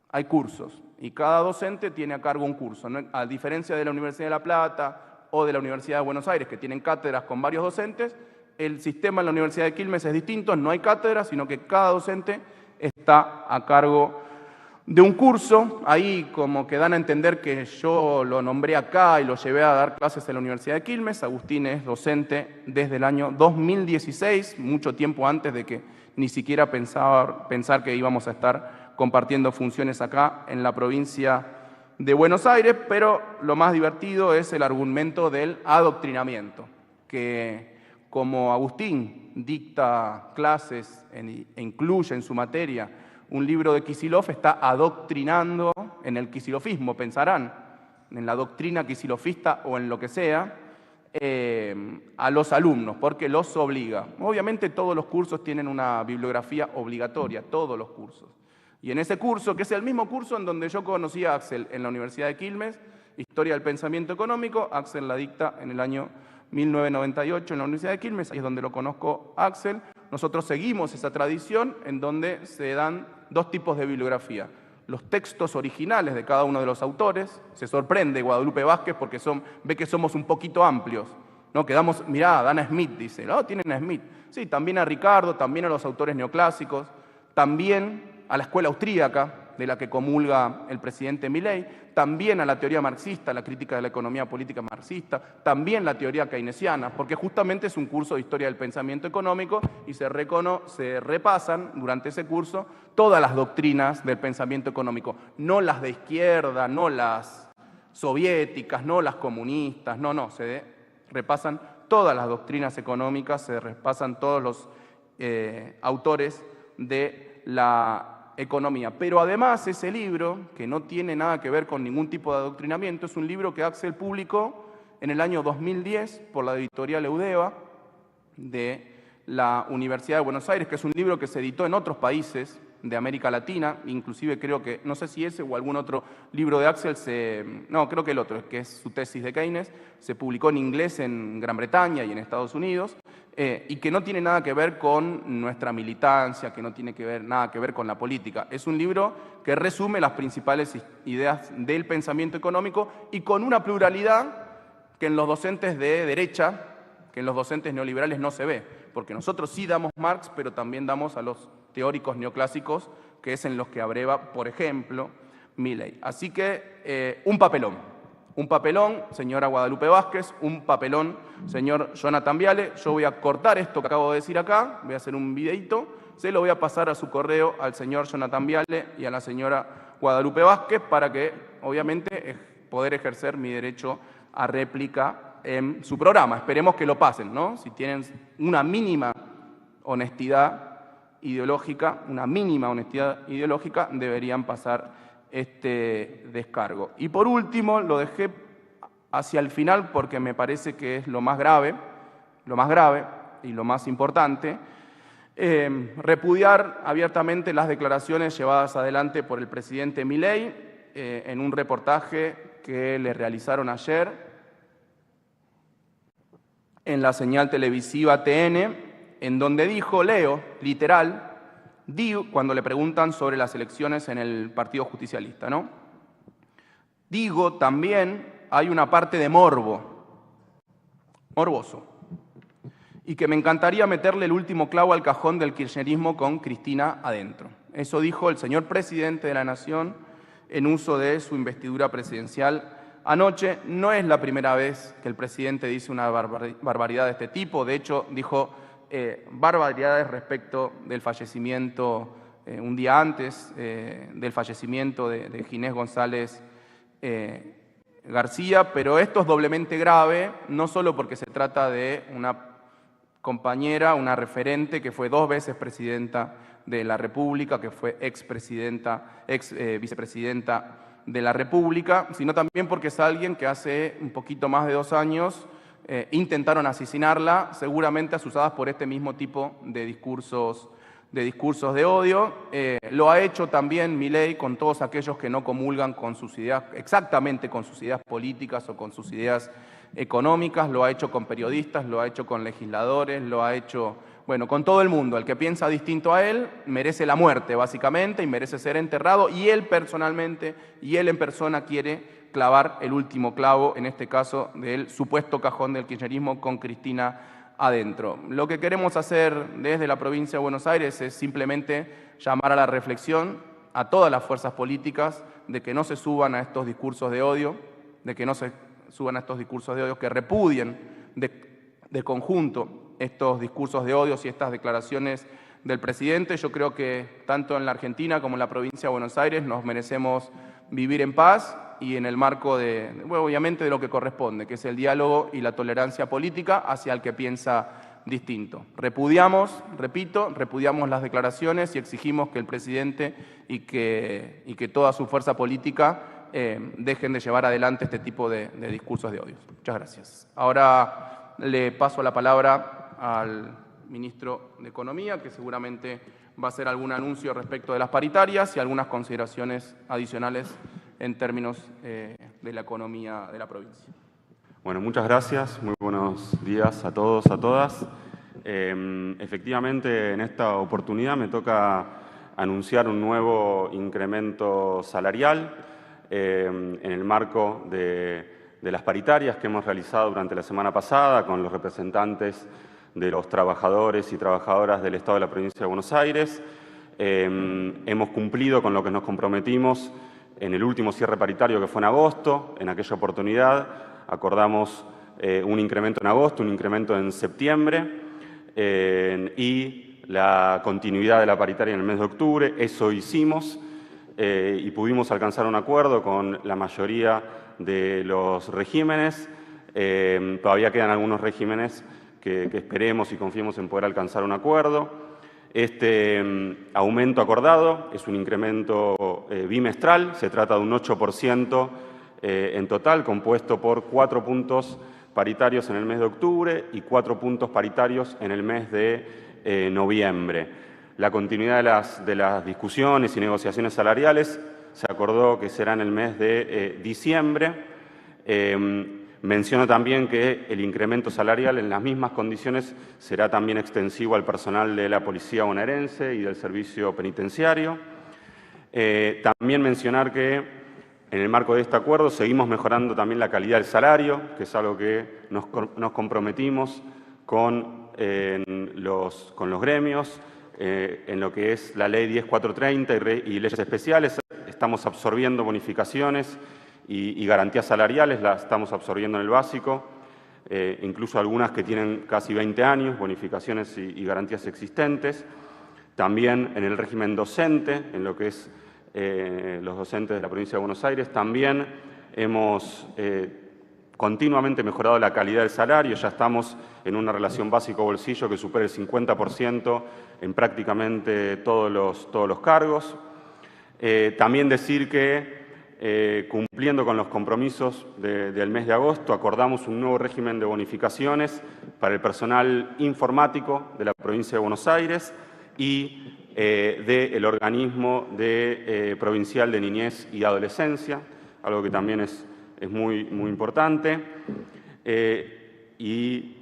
hay cursos. Y cada docente tiene a cargo un curso, ¿no? A diferencia de la Universidad de La Plata o de la Universidad de Buenos Aires, que tienen cátedras con varios docentes, el sistema en la Universidad de Quilmes es distinto, no hay cátedras, sino que cada docente está a cargo de un curso. Ahí como que dan a entender que yo lo nombré acá y lo llevé a dar clases en la Universidad de Quilmes. Agustín es docente desde el año 2016, mucho tiempo antes de que ni siquiera pensar que íbamos a estar compartiendo funciones acá en la provincia de Buenos Aires, pero lo más divertido es el argumento del adoctrinamiento, que como Agustín dicta clases e incluye en su materia un libro de Kicillof, está adoctrinando en el kicillofismo, pensarán, en la doctrina kicillofista o en lo que sea, a los alumnos, porque los obliga. Obviamente todos los cursos tienen una bibliografía obligatoria, todos los cursos. Y en ese curso, que es el mismo curso en donde yo conocí a Axel en la Universidad de Quilmes, Historia del Pensamiento Económico, Axel la dicta en el año 1998 en la Universidad de Quilmes, ahí es donde lo conozco a Axel. Nosotros seguimos esa tradición en donde se dan 2 tipos de bibliografía. Los textos originales de cada uno de los autores. Se sorprende Guadalupe Vázquez porque ve que somos un poquito amplios, ¿no? Quedamos, mirá, dan a Smith, dice, no, tienen a Smith. Sí, también a Ricardo, también a los autores neoclásicos, también a la escuela austríaca, de la que comulga el presidente Milei, también a la teoría marxista, la crítica de la economía política marxista, también la teoría keynesiana, porque justamente es un curso de historia del pensamiento económico y se repasan durante ese curso todas las doctrinas del pensamiento económico, no las de izquierda, no las soviéticas, no las comunistas, no, se repasan todas las doctrinas económicas, se repasan todos los autores de la economía. Pero además ese libro, que no tiene nada que ver con ningún tipo de adoctrinamiento, es un libro que Axel publicó en el año 2010 por la editorial Eudeva de la Universidad de Buenos Aires, que es un libro que se editó en otros países de América Latina, inclusive creo que, no sé si ese o algún otro libro de Axel, no, creo que el otro, que es su tesis de Keynes, se publicó en inglés en Gran Bretaña y en Estados Unidos, y que no tiene nada que ver con nuestra militancia, que no tiene nada que ver con la política. Es un libro que resume las principales ideas del pensamiento económico y con una pluralidad que en los docentes de derecha, que en los docentes neoliberales no se ve, porque nosotros sí damos Marx, pero también damos a los teóricos neoclásicos, que es en los que abreva, por ejemplo, Milei. Así que un papelón, señora Guadalupe Vázquez, un papelón, señor Jonathan Viale. Yo voy a cortar esto que acabo de decir acá, voy a hacer un videito, se lo voy a pasar a su correo al señor Jonathan Viale y a la señora Guadalupe Vázquez para que, obviamente, poder ejercer mi derecho a réplica en su programa. Esperemos que lo pasen, ¿no? Si tienen una mínima honestidad ideológica, deberían pasar este descargo. Y por último, lo dejé hacia el final porque me parece que es lo más grave y lo más importante, repudiar abiertamente las declaraciones llevadas adelante por el presidente Milei en un reportaje que le realizaron ayer en la señal televisiva TN, en donde dijo, leo, literal, cuando le preguntan sobre las elecciones en el Partido Justicialista, ¿no? Digo, también hay una parte de morboso, y que me encantaría meterle el último clavo al cajón del kirchnerismo con Cristina adentro. Eso dijo el señor presidente de la Nación en uso de su investidura presidencial anoche. No es la primera vez que el presidente dice una barbaridad de este tipo. De hecho, dijo barbaridades respecto del fallecimiento, un día antes del fallecimiento de Ginés González García, pero esto es doblemente grave, no solo porque se trata de una compañera, una referente que fue 2 veces presidenta de la República, que fue ex vicepresidenta de la República, sino también porque es alguien que hace un poquito más de 2 años intentaron asesinarla, seguramente asusadas por este mismo tipo de discursos de odio. Lo ha hecho también Milei con todos aquellos que no comulgan con sus ideas, exactamente con sus ideas políticas o con sus ideas económicas, lo ha hecho con periodistas, lo ha hecho con legisladores, lo ha hecho, bueno, con todo el mundo. El que piensa distinto a él merece la muerte, básicamente, y merece ser enterrado, y él personalmente, y él en persona quiere clavar el último clavo, en este caso del supuesto cajón del kirchnerismo con Cristina adentro. Lo que queremos hacer desde la provincia de Buenos Aires es simplemente llamar a la reflexión a todas las fuerzas políticas de que no se suban a estos discursos de odio, que repudien de conjunto estos discursos de odio y estas declaraciones del presidente. Yo creo que tanto en la Argentina como en la provincia de Buenos Aires nos merecemos vivir en paz y en el marco obviamente de lo que corresponde, que es el diálogo y la tolerancia política hacia el que piensa distinto. Repudiamos las declaraciones y exigimos que el presidente y que toda su fuerza política dejen de llevar adelante este tipo de discursos de odio. Muchas gracias. Ahora le paso la palabra al ministro de Economía, que seguramente va a hacer algún anuncio respecto de las paritarias y algunas consideraciones adicionales en términos de la economía de la provincia. Bueno, muchas gracias. Muy buenos días a todos, a todas. Efectivamente, en esta oportunidad me toca anunciar un nuevo incremento salarial en el marco de las paritarias que hemos realizado durante la semana pasada con los representantes de los trabajadores y trabajadoras del Estado de la Provincia de Buenos Aires. Hemos cumplido con lo que nos comprometimos en el último cierre paritario que fue en agosto. En aquella oportunidad acordamos un incremento en agosto, un incremento en septiembre y la continuidad de la paritaria en el mes de octubre. Eso hicimos y pudimos alcanzar un acuerdo con la mayoría de los regímenes. Todavía quedan algunos regímenes que esperemos y confiemos en poder alcanzar un acuerdo. Este aumento acordado es un incremento bimestral, se trata de un 8% en total, compuesto por 4 puntos paritarios en el mes de octubre y 4 puntos paritarios en el mes de noviembre. La continuidad de las discusiones y negociaciones salariales se acordó que será en el mes de diciembre. Menciono también que el incremento salarial en las mismas condiciones será también extensivo al personal de la Policía bonaerense y del Servicio Penitenciario. También mencionar que en el marco de este acuerdo seguimos mejorando también la calidad del salario, que es algo que nos comprometimos con los gremios, en lo que es la Ley 10.430 y leyes especiales. Estamos absorbiendo bonificaciones y garantías salariales, las estamos absorbiendo en el básico, incluso algunas que tienen casi 20 años, bonificaciones y garantías existentes. También en el régimen docente, en lo que es los docentes de la provincia de Buenos Aires, también hemos continuamente mejorado la calidad del salario, ya estamos en una relación básico-bolsillo que supera el 50% en prácticamente todos los cargos. También decir que cumpliendo con los compromisos del mes de agosto, acordamos un nuevo régimen de bonificaciones para el personal informático de la provincia de Buenos Aires y del organismo provincial de niñez y adolescencia, algo que también es muy importante. Y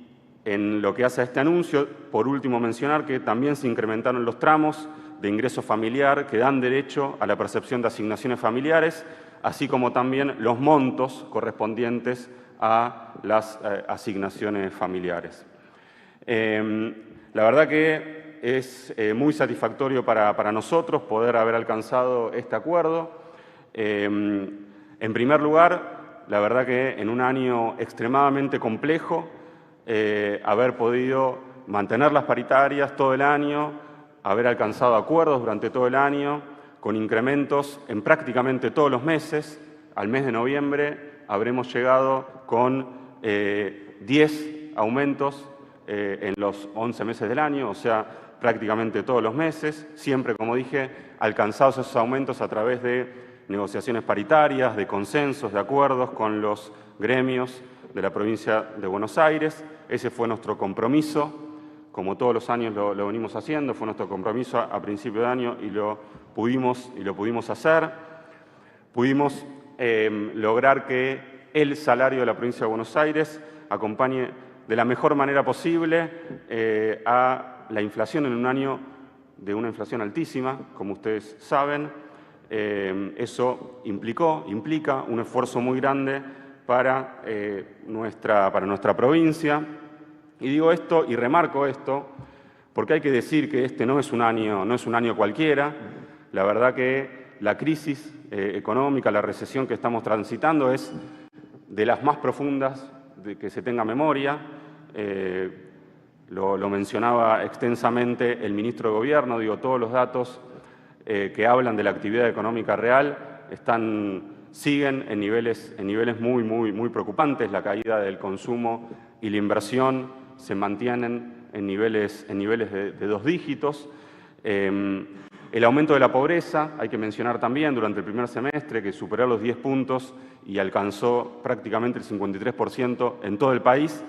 en lo que hace a este anuncio, por último mencionar que también se incrementaron los tramos de ingreso familiar que dan derecho a la percepción de asignaciones familiares, así como también los montos correspondientes a las asignaciones familiares. La verdad que es muy satisfactorio para nosotros poder haber alcanzado este acuerdo. En primer lugar, la verdad que en un año extremadamente complejo, haber podido mantener las paritarias todo el año, haber alcanzado acuerdos durante todo el año, con incrementos en prácticamente todos los meses. Al mes de noviembre habremos llegado con 10 aumentos en los 11 meses del año, o sea, prácticamente todos los meses, siempre, como dije, alcanzados esos aumentos a través de negociaciones paritarias, de consensos, de acuerdos con los gremios de la provincia de Buenos Aires. Ese fue nuestro compromiso, como todos los años lo venimos haciendo, fue nuestro compromiso a principio de año y lo pudimos hacer. Pudimos lograr que el salario de la provincia de Buenos Aires acompañe de la mejor manera posible a la inflación en un año de una inflación altísima, como ustedes saben. Eso implica un esfuerzo muy grande para nuestra provincia. Y digo esto y remarco esto porque hay que decir que este no es un año cualquiera. La verdad que la crisis económica, la recesión que estamos transitando es de las más profundas de que se tenga memoria. Lo mencionaba extensamente el ministro de Gobierno, todos los datos que hablan de la actividad económica real siguen en niveles muy preocupantes. La caída del consumo y la inversión se mantienen en niveles de 2 dígitos. El aumento de la pobreza, hay que mencionar también, durante el primer semestre, que superó los 10 puntos y alcanzó prácticamente el 53% en todo el país.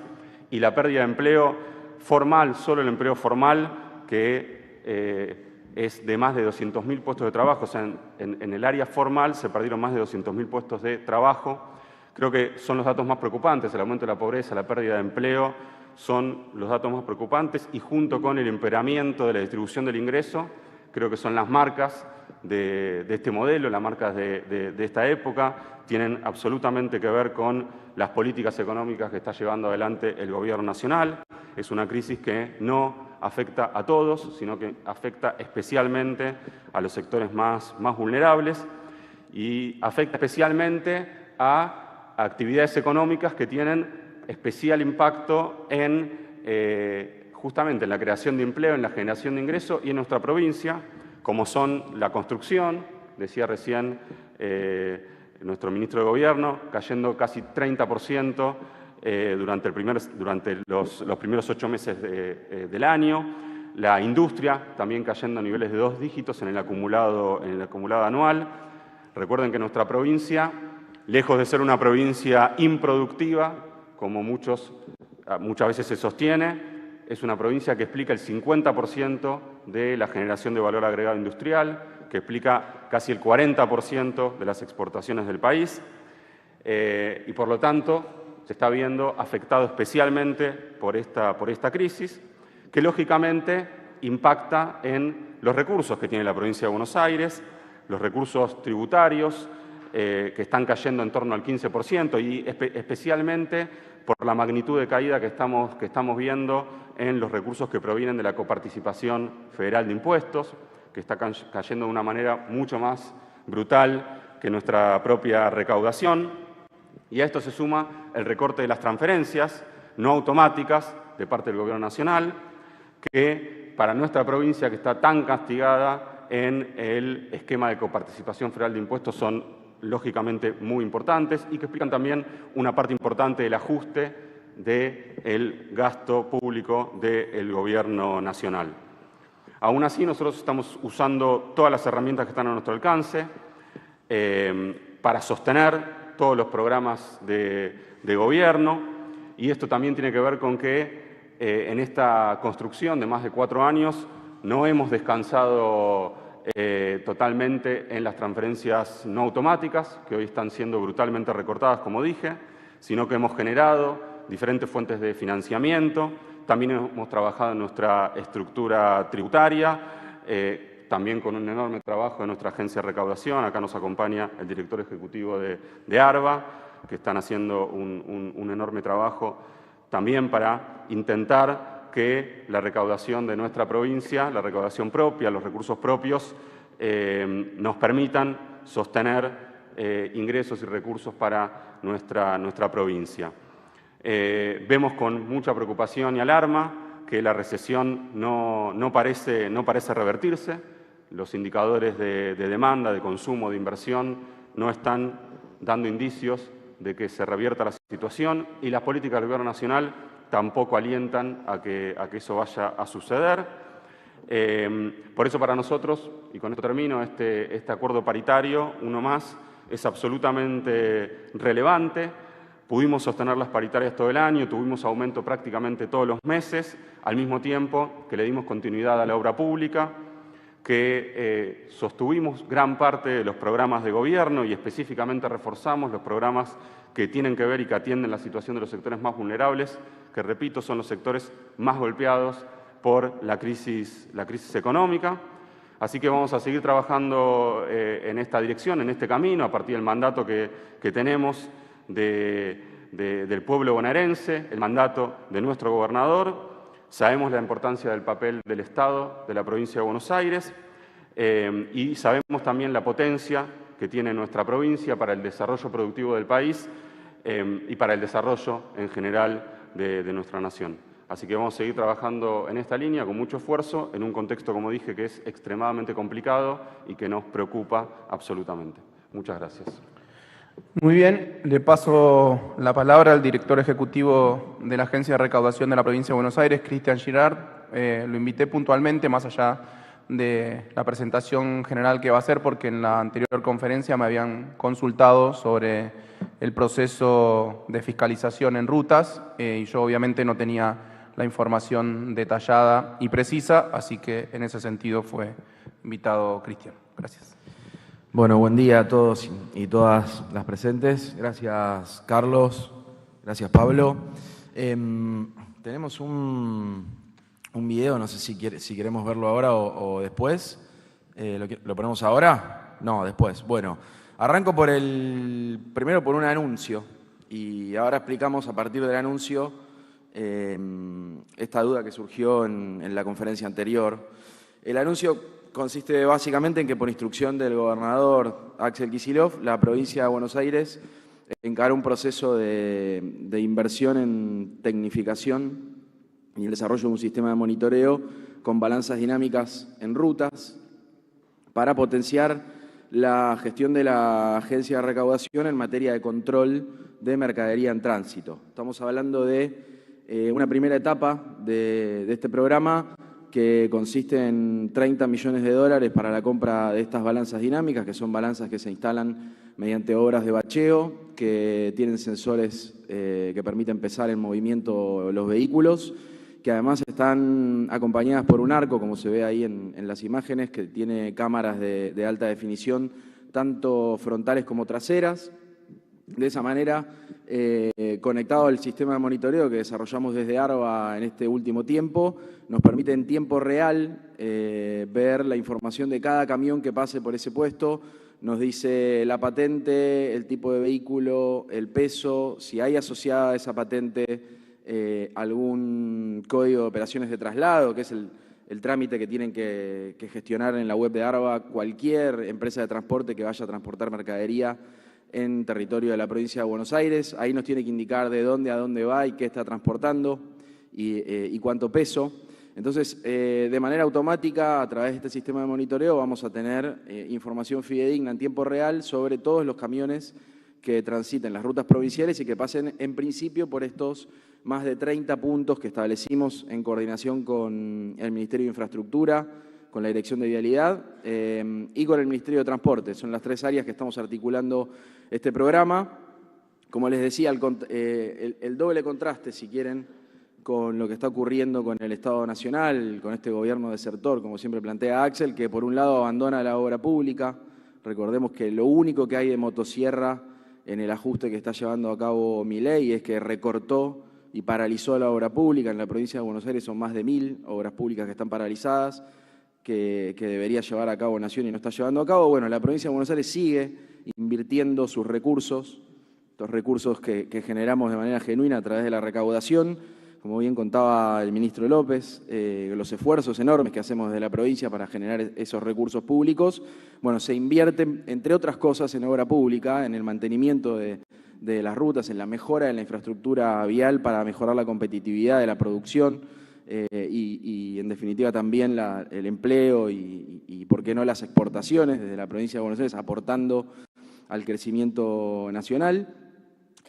Y la pérdida de empleo formal, solo el empleo formal, que es de más de 200.000 puestos de trabajo. O sea, en el área formal se perdieron más de 200.000 puestos de trabajo. Creo que son los datos más preocupantes, el aumento de la pobreza, la pérdida de empleo, son los datos más preocupantes y junto con el empeoramiento de la distribución del ingreso, creo que son las marcas de este modelo, las marcas de esta época, tienen absolutamente que ver con las políticas económicas que está llevando adelante el Gobierno Nacional. Es una crisis que no afecta a todos, sino que afecta especialmente a los sectores más vulnerables y afecta especialmente a actividades económicas que tienen especial impacto justamente en la creación de empleo, en la generación de ingresos y en nuestra provincia, como son la construcción, decía recién nuestro ministro de Gobierno, cayendo casi 30% durante los primeros 8 meses del año, La industria también cayendo a niveles de 2 dígitos en el acumulado anual. Recuerden que nuestra provincia, lejos de ser una provincia improductiva, como muchas veces se sostiene, es una provincia que explica el 50% de la generación de valor agregado industrial, que explica casi el 40% de las exportaciones del país, y por lo tanto se está viendo afectado especialmente por esta crisis, que lógicamente impacta en los recursos que tiene la provincia de Buenos Aires, los recursos tributarios, que están cayendo en torno al 15%, y especialmente por la magnitud de caída que estamos viendo en los recursos que provienen de la coparticipación federal de impuestos, que está cayendo de una manera mucho más brutal que nuestra propia recaudación. Y a esto se suma el recorte de las transferencias no automáticas de parte del Gobierno Nacional, que para nuestra provincia, que está tan castigada en el esquema de coparticipación federal de impuestos, son lógicamente muy importantes y que explican también una parte importante del ajuste del gasto público del Gobierno Nacional. Aún así, nosotros estamos usando todas las herramientas que están a nuestro alcance para sostener todos los programas de gobierno, y esto también tiene que ver con que en esta construcción de más de 4 años no hemos descansado totalmente en las transferencias no automáticas, que hoy están siendo brutalmente recortadas, como dije, sino que hemos generado diferentes fuentes de financiamiento. También hemos trabajado en nuestra estructura tributaria, también con un enorme trabajo de nuestra agencia de recaudación. Acá nos acompaña el director ejecutivo de ARBA, que están haciendo un enorme trabajo también para intentar que la recaudación de nuestra provincia, la recaudación propia, los recursos propios, nos permitan sostener ingresos y recursos para nuestra provincia. Vemos con mucha preocupación y alarma que la recesión no parece revertirse. Los indicadores de demanda, de consumo, de inversión no están dando indicios de que se revierta la situación, y las políticas del Gobierno Nacional tampoco alientan a que eso vaya a suceder. Por eso para nosotros, y con esto termino, este acuerdo paritario, uno más, es absolutamente relevante. Pudimos sostener las paritarias todo el año, tuvimos aumento prácticamente todos los meses, al mismo tiempo que le dimos continuidad a la obra pública, que sostuvimos gran parte de los programas de gobierno y específicamente reforzamos los programas que tienen que ver y que atienden la situación de los sectores más vulnerables, que repito, son los sectores más golpeados por la crisis económica. Así que vamos a seguir trabajando en esta dirección, en este camino, a partir del mandato que tenemos del pueblo bonaerense, el mandato de nuestro gobernador. Sabemos la importancia del papel del Estado, de la provincia de Buenos Aires, y sabemos también la potencia que tiene nuestra provincia para el desarrollo productivo del país y para el desarrollo en general de nuestra nación. Así que vamos a seguir trabajando en esta línea con mucho esfuerzo, en un contexto, como dije, que es extremadamente complicado y que nos preocupa absolutamente. Muchas gracias. Muy bien, le paso la palabra al director ejecutivo de la Agencia de Recaudación de la Provincia de Buenos Aires, Cristian Girard. Lo invité puntualmente, más allá de la presentación general que va a hacer, porque en la anterior conferencia me habían consultado sobre el proceso de fiscalización en rutas y yo obviamente no tenía la información detallada y precisa, así que en ese sentido fue invitado Cristian. Gracias. Bueno, buen día a todos y todas las presentes. Gracias, Carlos. Gracias, Pablo. Tenemos un video, no sé si queremos verlo ahora o después. ¿Lo ponemos ahora? No, después. Bueno, arranco primero por un anuncio y ahora explicamos a partir del anuncio esta duda que surgió en la conferencia anterior. El anuncio consiste básicamente en que por instrucción del gobernador Axel Kicillof, la provincia de Buenos Aires encara un proceso de inversión en tecnificación y el desarrollo de un sistema de monitoreo con balanzas dinámicas en rutas para potenciar la gestión de la agencia de recaudación en materia de control de mercadería en tránsito. Estamos hablando de una primera etapa de este programa que consiste en 30 millones de dólares para la compra de estas balanzas dinámicas, que son balanzas que se instalan mediante obras de bacheo, que tienen sensores que permiten pesar en movimiento los vehículos, que además están acompañadas por un arco, como se ve ahí en las imágenes, que tiene cámaras de alta definición, tanto frontales como traseras. De esa manera, conectado al sistema de monitoreo que desarrollamos desde ARBA en este último tiempo, nos permite en tiempo real ver la información de cada camión que pase por ese puesto. Nos dice la patente, el tipo de vehículo, el peso, si hay asociada a esa patente algún código de operaciones de traslado, que es el trámite que tienen que gestionar en la web de ARBA cualquier empresa de transporte que vaya a transportar mercadería en territorio de la provincia de Buenos Aires. Ahí nos tiene que indicar de dónde a dónde va y qué está transportando y cuánto peso. Entonces, de manera automática, a través de este sistema de monitoreo, vamos a tener información fidedigna en tiempo real sobre todos los camiones que transiten las rutas provinciales y que pasen, en principio, por estos más de 30 puntos que establecimos en coordinación con el Ministerio de Infraestructura, con la Dirección de Vialidad y con el Ministerio de Transporte. Son las 3 áreas que estamos articulando este programa. Como les decía, el doble contraste, si quieren, con lo que está ocurriendo con el Estado Nacional, con este gobierno desertor, como siempre plantea Axel, que por un lado abandona la obra pública. Recordemos que lo único que hay de motosierra en el ajuste que está llevando a cabo Milei es que recortó y paralizó la obra pública. En la provincia de Buenos Aires son más de 1000 obras públicas que están paralizadas, que debería llevar a cabo Nación y no está llevando a cabo. Bueno, la provincia de Buenos Aires sigue invirtiendo sus recursos, los recursos que generamos de manera genuina a través de la recaudación. Como bien contaba el ministro López, los esfuerzos enormes que hacemos desde la provincia para generar esos recursos públicos, bueno, se invierten, entre otras cosas, en obra pública, en el mantenimiento de las rutas, en la mejora de la infraestructura vial para mejorar la competitividad de la producción y en definitiva, también el empleo y, por qué no, las exportaciones desde la provincia de Buenos Aires, aportando al crecimiento nacional.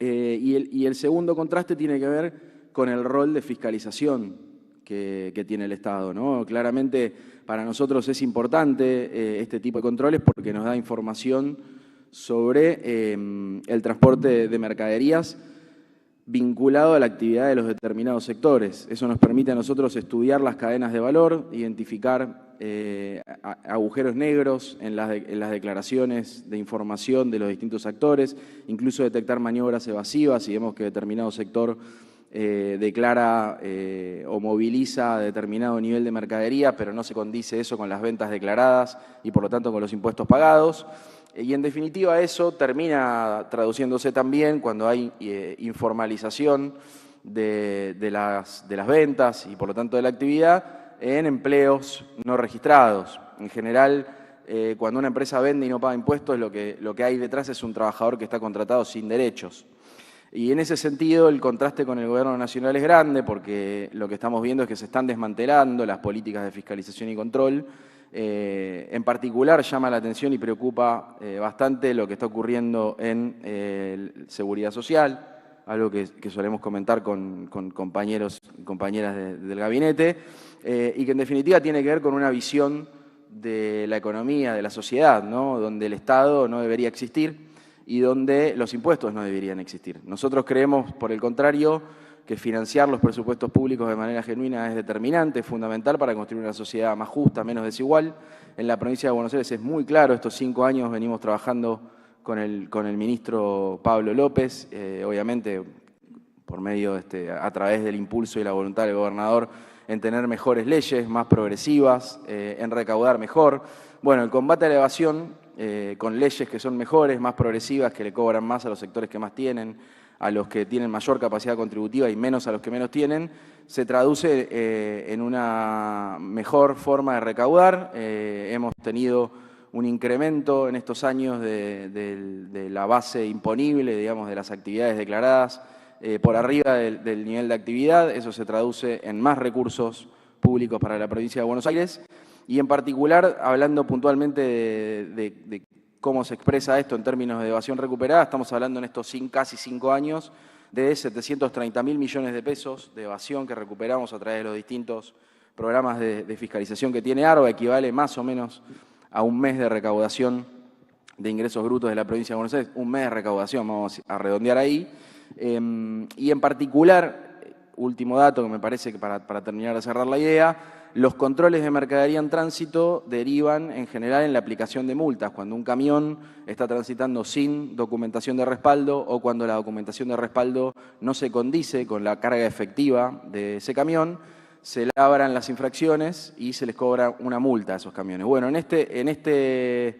Y el segundo contraste tiene que ver con el rol de fiscalización que tiene el Estado, ¿no? Claramente para nosotros es importante este tipo de controles porque nos da información sobre el transporte de mercaderías vinculado a la actividad de los determinados sectores. Eso nos permite a nosotros estudiar las cadenas de valor, identificar agujeros negros en las declaraciones de información de los distintos actores, incluso detectar maniobras evasivas si vemos que determinado sector declara o moviliza determinado nivel de mercadería, pero no se condice eso con las ventas declaradas y por lo tanto con los impuestos pagados. Y en definitiva eso termina traduciéndose también cuando hay informalización de las ventas y por lo tanto de la actividad en empleos no registrados. En general, cuando una empresa vende y no paga impuestos, lo que hay detrás es un trabajador que está contratado sin derechos. Y en ese sentido el contraste con el gobierno nacional es grande porque lo que estamos viendo es que se están desmantelando las políticas de fiscalización y control. En particular llama la atención y preocupa bastante lo que está ocurriendo en seguridad social, algo que solemos comentar con compañeros y compañeras del gabinete, y que en definitiva tiene que ver con una visión de la economía, de la sociedad, ¿no? Donde el Estado no debería existir y donde los impuestos no deberían existir. Nosotros creemos, por el contrario, que financiar los presupuestos públicos de manera genuina es determinante, es fundamental para construir una sociedad más justa, menos desigual. En la provincia de Buenos Aires es muy claro, estos 5 años venimos trabajando con el ministro Pablo López, obviamente por medio, a través del impulso y la voluntad del gobernador, en tener mejores leyes, más progresivas, en recaudar mejor. Bueno, el combate a la evasión, con leyes que son mejores, más progresivas, que le cobran más a los sectores que más tienen, a los que tienen mayor capacidad contributiva y menos a los que menos tienen, se traduce en una mejor forma de recaudar. Hemos tenido un incremento en estos años de la base imponible, digamos, de las actividades declaradas por arriba del nivel de actividad. Eso se traduce en más recursos públicos para la provincia de Buenos Aires. Y en particular, hablando puntualmente de cómo se expresa esto en términos de evasión recuperada, estamos hablando en estos casi 5 años de 730.000 millones de pesos de evasión que recuperamos a través de los distintos programas de fiscalización que tiene ARBA, equivale más o menos a un mes de recaudación de ingresos brutos de la provincia de Buenos Aires, un mes de recaudación, vamos a redondear ahí. Y en particular, último dato que me parece que para terminar de cerrar la idea, los controles de mercadería en tránsito derivan en general en la aplicación de multas, cuando un camión está transitando sin documentación de respaldo o cuando la documentación de respaldo no se condice con la carga efectiva de ese camión, se labran las infracciones y se les cobra una multa a esos camiones. Bueno, en este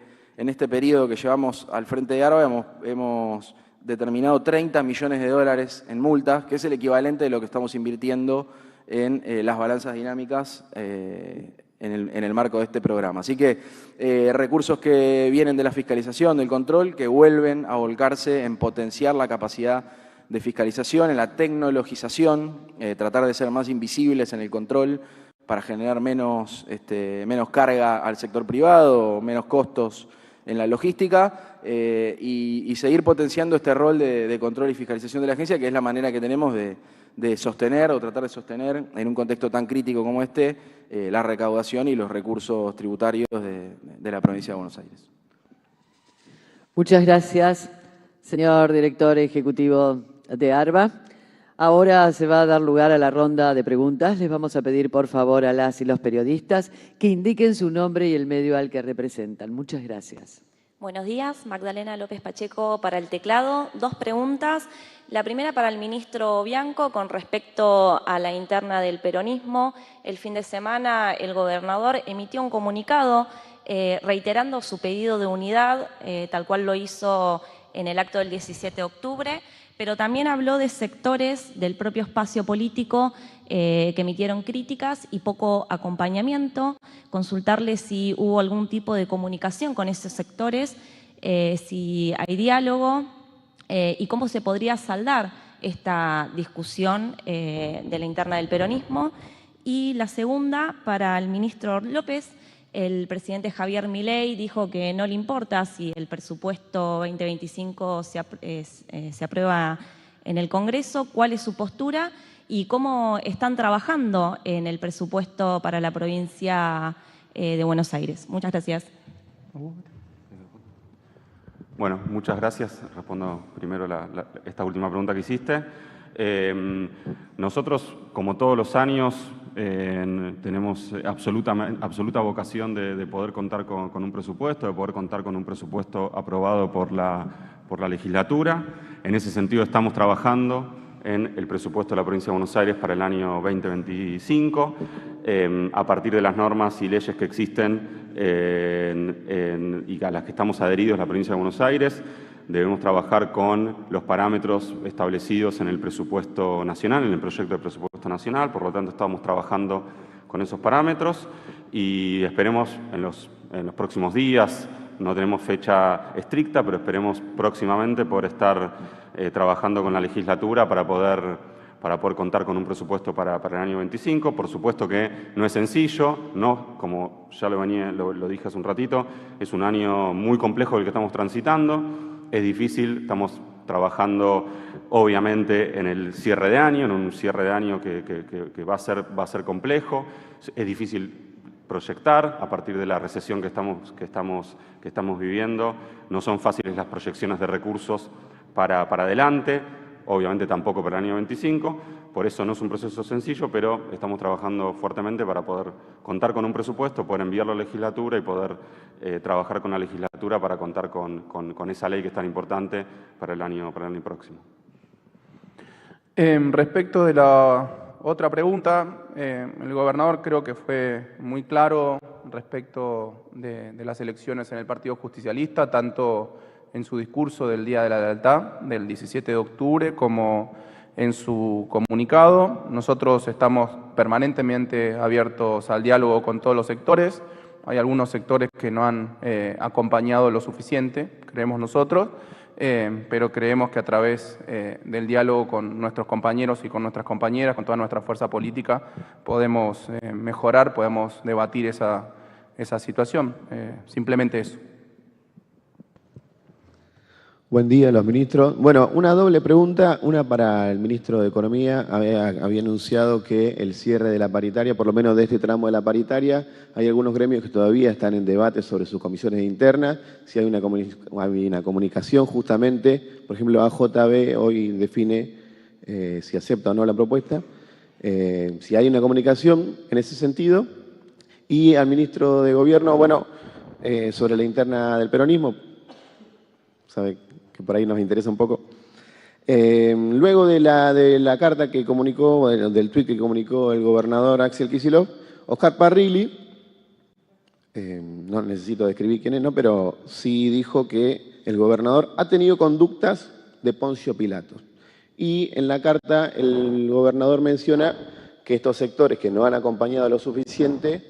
periodo que llevamos al frente de ARBA hemos determinado 30 millones de dólares en multas, que es el equivalente de lo que estamos invirtiendo en las balanzas dinámicas en el marco de este programa. Así que recursos que vienen de la fiscalización, del control, que vuelven a volcarse en potenciar la capacidad de fiscalización, en la tecnologización, tratar de ser más invisibles en el control para generar menos carga al sector privado, menos costos en la logística y seguir potenciando este rol de control y fiscalización de la agencia, que es la manera que tenemos de sostener o tratar de sostener en un contexto tan crítico como este la recaudación y los recursos tributarios de la provincia de Buenos Aires. Muchas gracias, señor director ejecutivo de ARBA. Ahora se va a dar lugar a la ronda de preguntas. Les vamos a pedir, por favor, a las y los periodistas que indiquen su nombre y el medio al que representan. Muchas gracias. Buenos días, Magdalena López Pacheco para el teclado. 2 preguntas. La primera para el ministro Bianco con respecto a la interna del peronismo. El fin de semana el gobernador emitió un comunicado reiterando su pedido de unidad, tal cual lo hizo en el acto del 17 de octubre, pero también habló de sectores del propio espacio político que emitieron críticas y poco acompañamiento, consultarle si hubo algún tipo de comunicación con esos sectores, si hay diálogo y cómo se podría saldar esta discusión de la interna del peronismo. Y la segunda, para el ministro López, el presidente Javier Milei dijo que no le importa si el presupuesto 2025 se aprueba en el Congreso, cuál es su postura y cómo están trabajando en el presupuesto para la provincia de Buenos Aires. Muchas gracias. Bueno, muchas gracias. Respondo primero esta última pregunta que hiciste. Nosotros, como todos los años, tenemos absoluta vocación de poder contar con un presupuesto, de poder contar con un presupuesto aprobado por la legislatura. En ese sentido estamos trabajando en el presupuesto de la provincia de Buenos Aires para el año 2025, a partir de las normas y leyes que existen y a las que estamos adheridos en la provincia de Buenos Aires. Debemos trabajar con los parámetros establecidos en el presupuesto nacional, en el proyecto de presupuesto nacional, por lo tanto estamos trabajando con esos parámetros y esperemos en los próximos días, no tenemos fecha estricta, pero esperemos próximamente poder estar trabajando con la legislatura para poder contar con un presupuesto para el año 25. Por supuesto que no es sencillo, no, como ya lo dije hace un ratito, es un año muy complejo el que estamos transitando. Es difícil, estamos trabajando obviamente en el cierre de año, en un cierre de año que va a ser complejo. Es difícil proyectar a partir de la recesión que estamos viviendo. No son fáciles las proyecciones de recursos para adelante, obviamente tampoco para el año 25. Por eso no es un proceso sencillo, pero estamos trabajando fuertemente para poder contar con un presupuesto, poder enviarlo a la legislatura y poder trabajar con la legislatura para contar con esa ley que es tan importante para el año próximo. Respecto de la otra pregunta, el gobernador creo que fue muy claro respecto de las elecciones en el Partido Justicialista, tanto en su discurso del Día de la Lealtad, del 17 de octubre, como en su comunicado. Nosotros estamos permanentemente abiertos al diálogo con todos los sectores. Hay algunos sectores que no han acompañado lo suficiente, creemos nosotros, pero creemos que a través del diálogo con nuestros compañeros y con nuestras compañeras, con toda nuestra fuerza política, podemos mejorar, podemos debatir esa situación. Simplemente eso. Buen día, los ministros. Bueno, una doble pregunta, una para el ministro de Economía. Había anunciado que el cierre de la paritaria, por lo menos de este tramo de la paritaria, hay algunos gremios que todavía están en debate sobre sus comisiones internas, si hay una comunicación justamente, por ejemplo, AJB hoy define si acepta o no la propuesta, si hay una comunicación en ese sentido. Y al ministro de Gobierno, bueno, sobre la interna del peronismo, sabe que por ahí nos interesa un poco. Luego de la carta que comunicó, del tuit que comunicó el gobernador Axel Kicillof, Oscar Parrilli, no necesito describir quién es, ¿no? Pero sí dijo que el gobernador ha tenido conductas de Poncio Pilatos. Y en la carta el gobernador menciona que estos sectores que no han acompañado lo suficiente,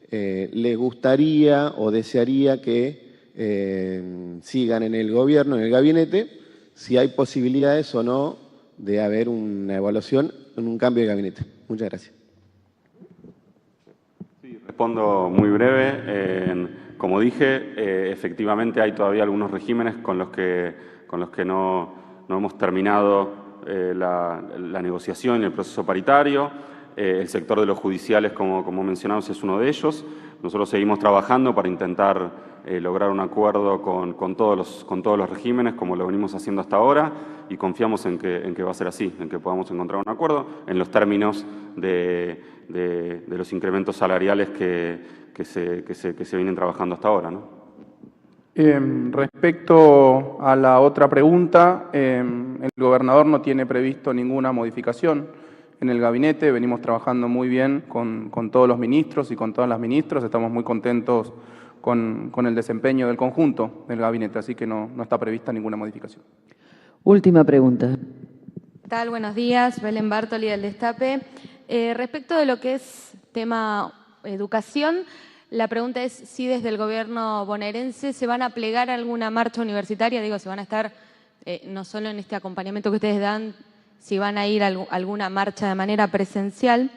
les gustaría o desearía que sigan en el gobierno, en el gabinete, si hay posibilidades o no de haber una evaluación en un cambio de gabinete. Muchas gracias. Sí, respondo muy breve. Como dije, efectivamente hay todavía algunos regímenes con los que no hemos terminado la negociación y el proceso paritario. El sector de los judiciales, como mencionamos, es uno de ellos. Nosotros seguimos trabajando para intentar lograr un acuerdo con todos los regímenes, como lo venimos haciendo hasta ahora, y confiamos en que va a ser así, en que podamos encontrar un acuerdo en los términos de los incrementos salariales que se vienen trabajando hasta ahora, ¿no? Respecto a la otra pregunta, el gobernador no tiene previsto ninguna modificación en el gabinete. Venimos trabajando muy bien con todos los ministros y con todas las ministras. Estamos muy contentos con el desempeño del conjunto del gabinete, así que no está prevista ninguna modificación. Última pregunta. ¿Qué tal? Buenos días, Belén Bartoli del Destape. Respecto de lo que es tema educación, la pregunta es si desde el gobierno bonaerense se van a plegar a alguna marcha universitaria, digo, si van a estar no solo en este acompañamiento que ustedes dan, si van a ir a alguna marcha de manera presencial.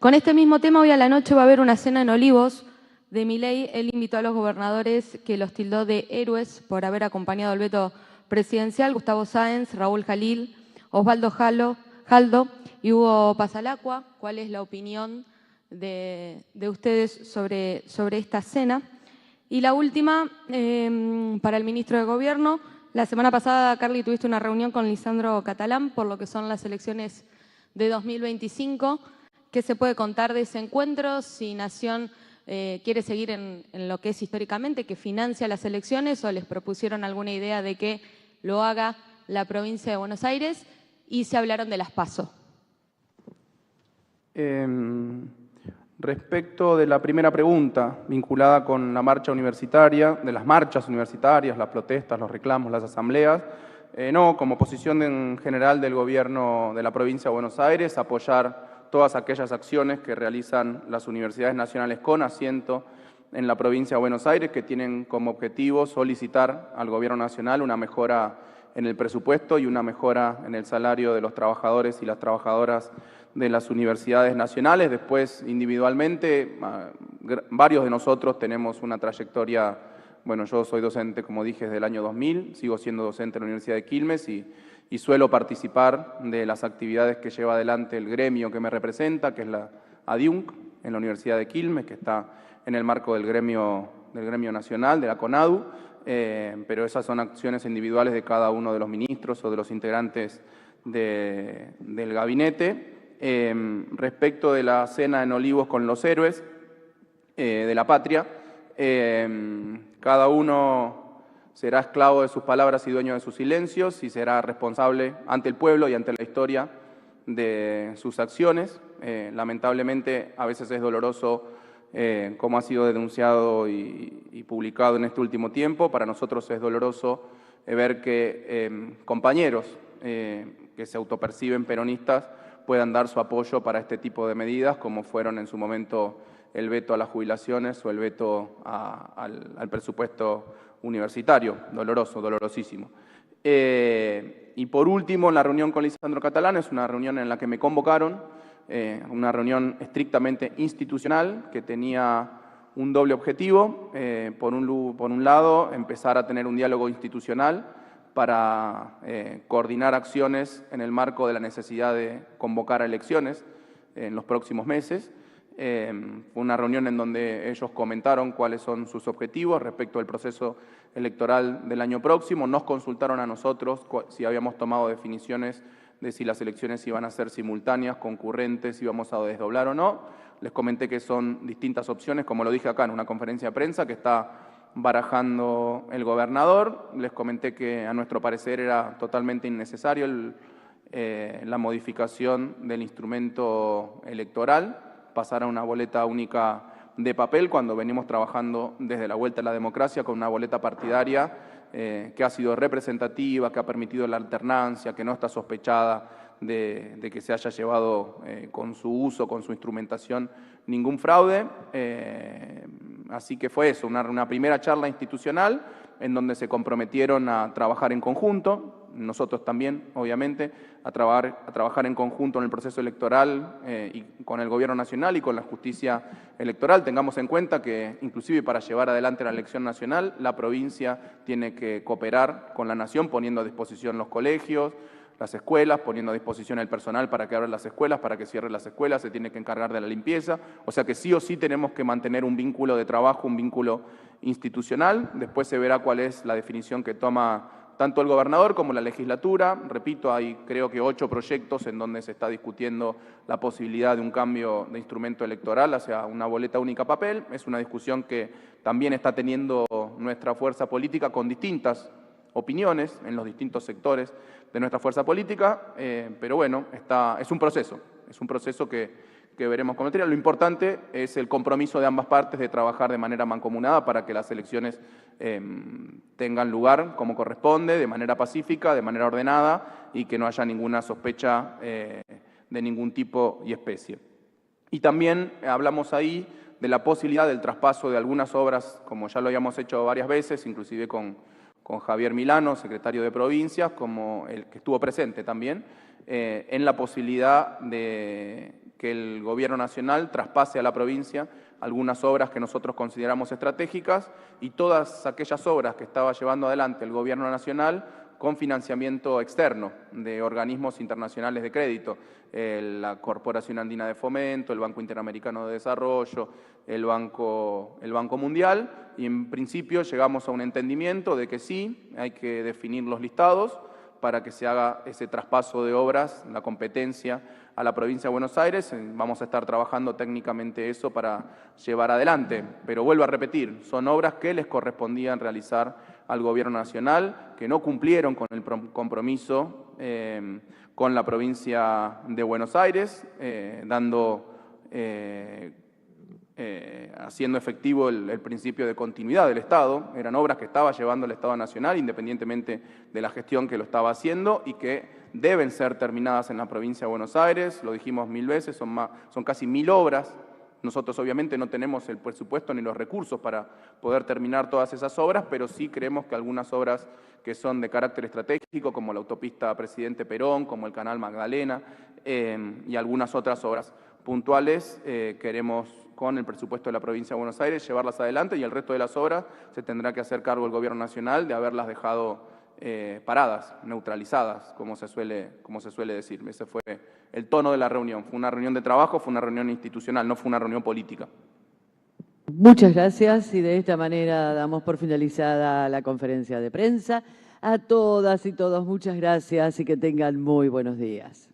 Con este mismo tema, hoy a la noche va a haber una cena en Olivos de Milei. Él invitó a los gobernadores que los tildó de héroes por haber acompañado el veto presidencial: Gustavo Sáenz, Raúl Jalil, Osvaldo Jaldo y Hugo Pasalacqua. ¿Cuál es la opinión de ustedes sobre esta cena? Y la última, para el ministro de Gobierno. La semana pasada, Carly, tuviste una reunión con Lisandro Catalán por lo que son las elecciones de 2025. ¿Qué se puede contar de ese encuentro? Si Nación quiere seguir en lo que es históricamente, que financia las elecciones, o les propusieron alguna idea de que lo haga la provincia de Buenos Aires, y se hablaron de las PASO. Respecto de la primera pregunta, vinculada con la marcha universitaria, de las marchas universitarias, las protestas, los reclamos, las asambleas, no, como posición en general del gobierno de la provincia de Buenos Aires, apoyar todas aquellas acciones que realizan las universidades nacionales con asiento en la provincia de Buenos Aires, que tienen como objetivo solicitar al gobierno nacional una mejora en el presupuesto y una mejora en el salario de los trabajadores y las trabajadoras de las universidades nacionales. Después, individualmente, varios de nosotros tenemos una trayectoria. Bueno, yo soy docente, como dije, desde el año 2000, sigo siendo docente en la Universidad de Quilmes y suelo participar de las actividades que lleva adelante el gremio que me representa, que es la ADIUNC, en la Universidad de Quilmes, que está en el marco del gremio nacional, de la CONADU, pero esas son acciones individuales de cada uno de los ministros o de los integrantes del gabinete. Respecto de la cena en Olivos con los héroes de la patria, cada uno será esclavo de sus palabras y dueño de sus silencios, y será responsable ante el pueblo y ante la historia de sus acciones. Lamentablemente, a veces es doloroso, como ha sido denunciado y publicado en este último tiempo. Para nosotros es doloroso ver que compañeros que se autoperciben peronistas puedan dar su apoyo para este tipo de medidas, como fueron en su momento el veto a las jubilaciones o el veto al presupuesto universitario. Doloroso, dolorosísimo. Y por último, la reunión con Lisandro Catalán es una reunión en la que me convocaron, una reunión estrictamente institucional que tenía un doble objetivo. Por un lado, empezar a tener un diálogo institucional para coordinar acciones en el marco de la necesidad de convocar a elecciones en los próximos meses. Fue una reunión en donde ellos comentaron cuáles son sus objetivos respecto al proceso electoral del año próximo. Nos consultaron a nosotros si habíamos tomado definiciones de si las elecciones iban a ser simultáneas, concurrentes, si íbamos a desdoblar o no. Les comenté que son distintas opciones, como lo dije acá en una conferencia de prensa que está barajando el gobernador. Les comenté que a nuestro parecer era totalmente innecesario la modificación del instrumento electoral, pasar a una boleta única de papel cuando venimos trabajando desde la vuelta a la democracia con una boleta partidaria que ha sido representativa, que ha permitido la alternancia, que no está sospechada de que se haya llevado con su uso, con su instrumentación, ningún fraude. Así que fue eso, una primera charla institucional en donde se comprometieron a trabajar en conjunto, nosotros también, obviamente, a trabajar en conjunto en el proceso electoral y con el Gobierno Nacional y con la justicia electoral. Tengamos en cuenta que, inclusive para llevar adelante la elección nacional, la provincia tiene que cooperar con la Nación, poniendo a disposición los colegios, las escuelas, poniendo a disposición el personal para que abran las escuelas, para que cierren las escuelas, se tiene que encargar de la limpieza. O sea que sí o sí tenemos que mantener un vínculo de trabajo, un vínculo institucional. Después se verá cuál es la definición que toma tanto el gobernador como la legislatura. Repito, hay creo que 8 proyectos en donde se está discutiendo la posibilidad de un cambio de instrumento electoral hacia una boleta única papel. Es una discusión que también está teniendo nuestra fuerza política con distintas opiniones en los distintos sectores de nuestra fuerza política, pero bueno, es un proceso que veremos cómo termina. Lo importante es el compromiso de ambas partes de trabajar de manera mancomunada para que las elecciones tengan lugar como corresponde, de manera pacífica, de manera ordenada y que no haya ninguna sospecha de ningún tipo y especie. Y también hablamos ahí de la posibilidad del traspaso de algunas obras, como ya lo habíamos hecho varias veces, inclusive con Javier Milano, secretario de Provincias, como el que estuvo presente también, en la posibilidad de que el Gobierno Nacional traspase a la provincia algunas obras que nosotros consideramos estratégicas y todas aquellas obras que estaba llevando adelante el Gobierno Nacional con financiamiento externo de organismos internacionales de crédito, la Corporación Andina de Fomento, el Banco Interamericano de Desarrollo, el Banco Mundial, y en principio llegamos a un entendimiento de que sí, hay que definir los listados para que se haga ese traspaso de obras, la competencia a la provincia de Buenos Aires. Vamos a estar trabajando técnicamente eso para llevar adelante, pero vuelvo a repetir, son obras que les correspondían realizar al Gobierno Nacional, que no cumplieron con el compromiso con la provincia de Buenos Aires, haciendo efectivo el principio de continuidad del Estado. Eran obras que estaba llevando el Estado Nacional, independientemente de la gestión que lo estaba haciendo, y que deben ser terminadas en la provincia de Buenos Aires. Lo dijimos 1000 veces, son casi 1000 obras. Nosotros obviamente no tenemos el presupuesto ni los recursos para poder terminar todas esas obras, pero sí creemos que algunas obras que son de carácter estratégico, como la autopista Presidente Perón, como el canal Magdalena, y algunas otras obras puntuales, queremos con el presupuesto de la provincia de Buenos Aires llevarlas adelante, y el resto de las obras se tendrá que hacer cargo el Gobierno Nacional de haberlas dejado paradas, neutralizadas, como se suele decir. Ese fue el tono de la reunión. Fue una reunión de trabajo, fue una reunión institucional, no fue una reunión política. Muchas gracias, y de esta manera damos por finalizada la conferencia de prensa. A todas y todos, muchas gracias y que tengan muy buenos días.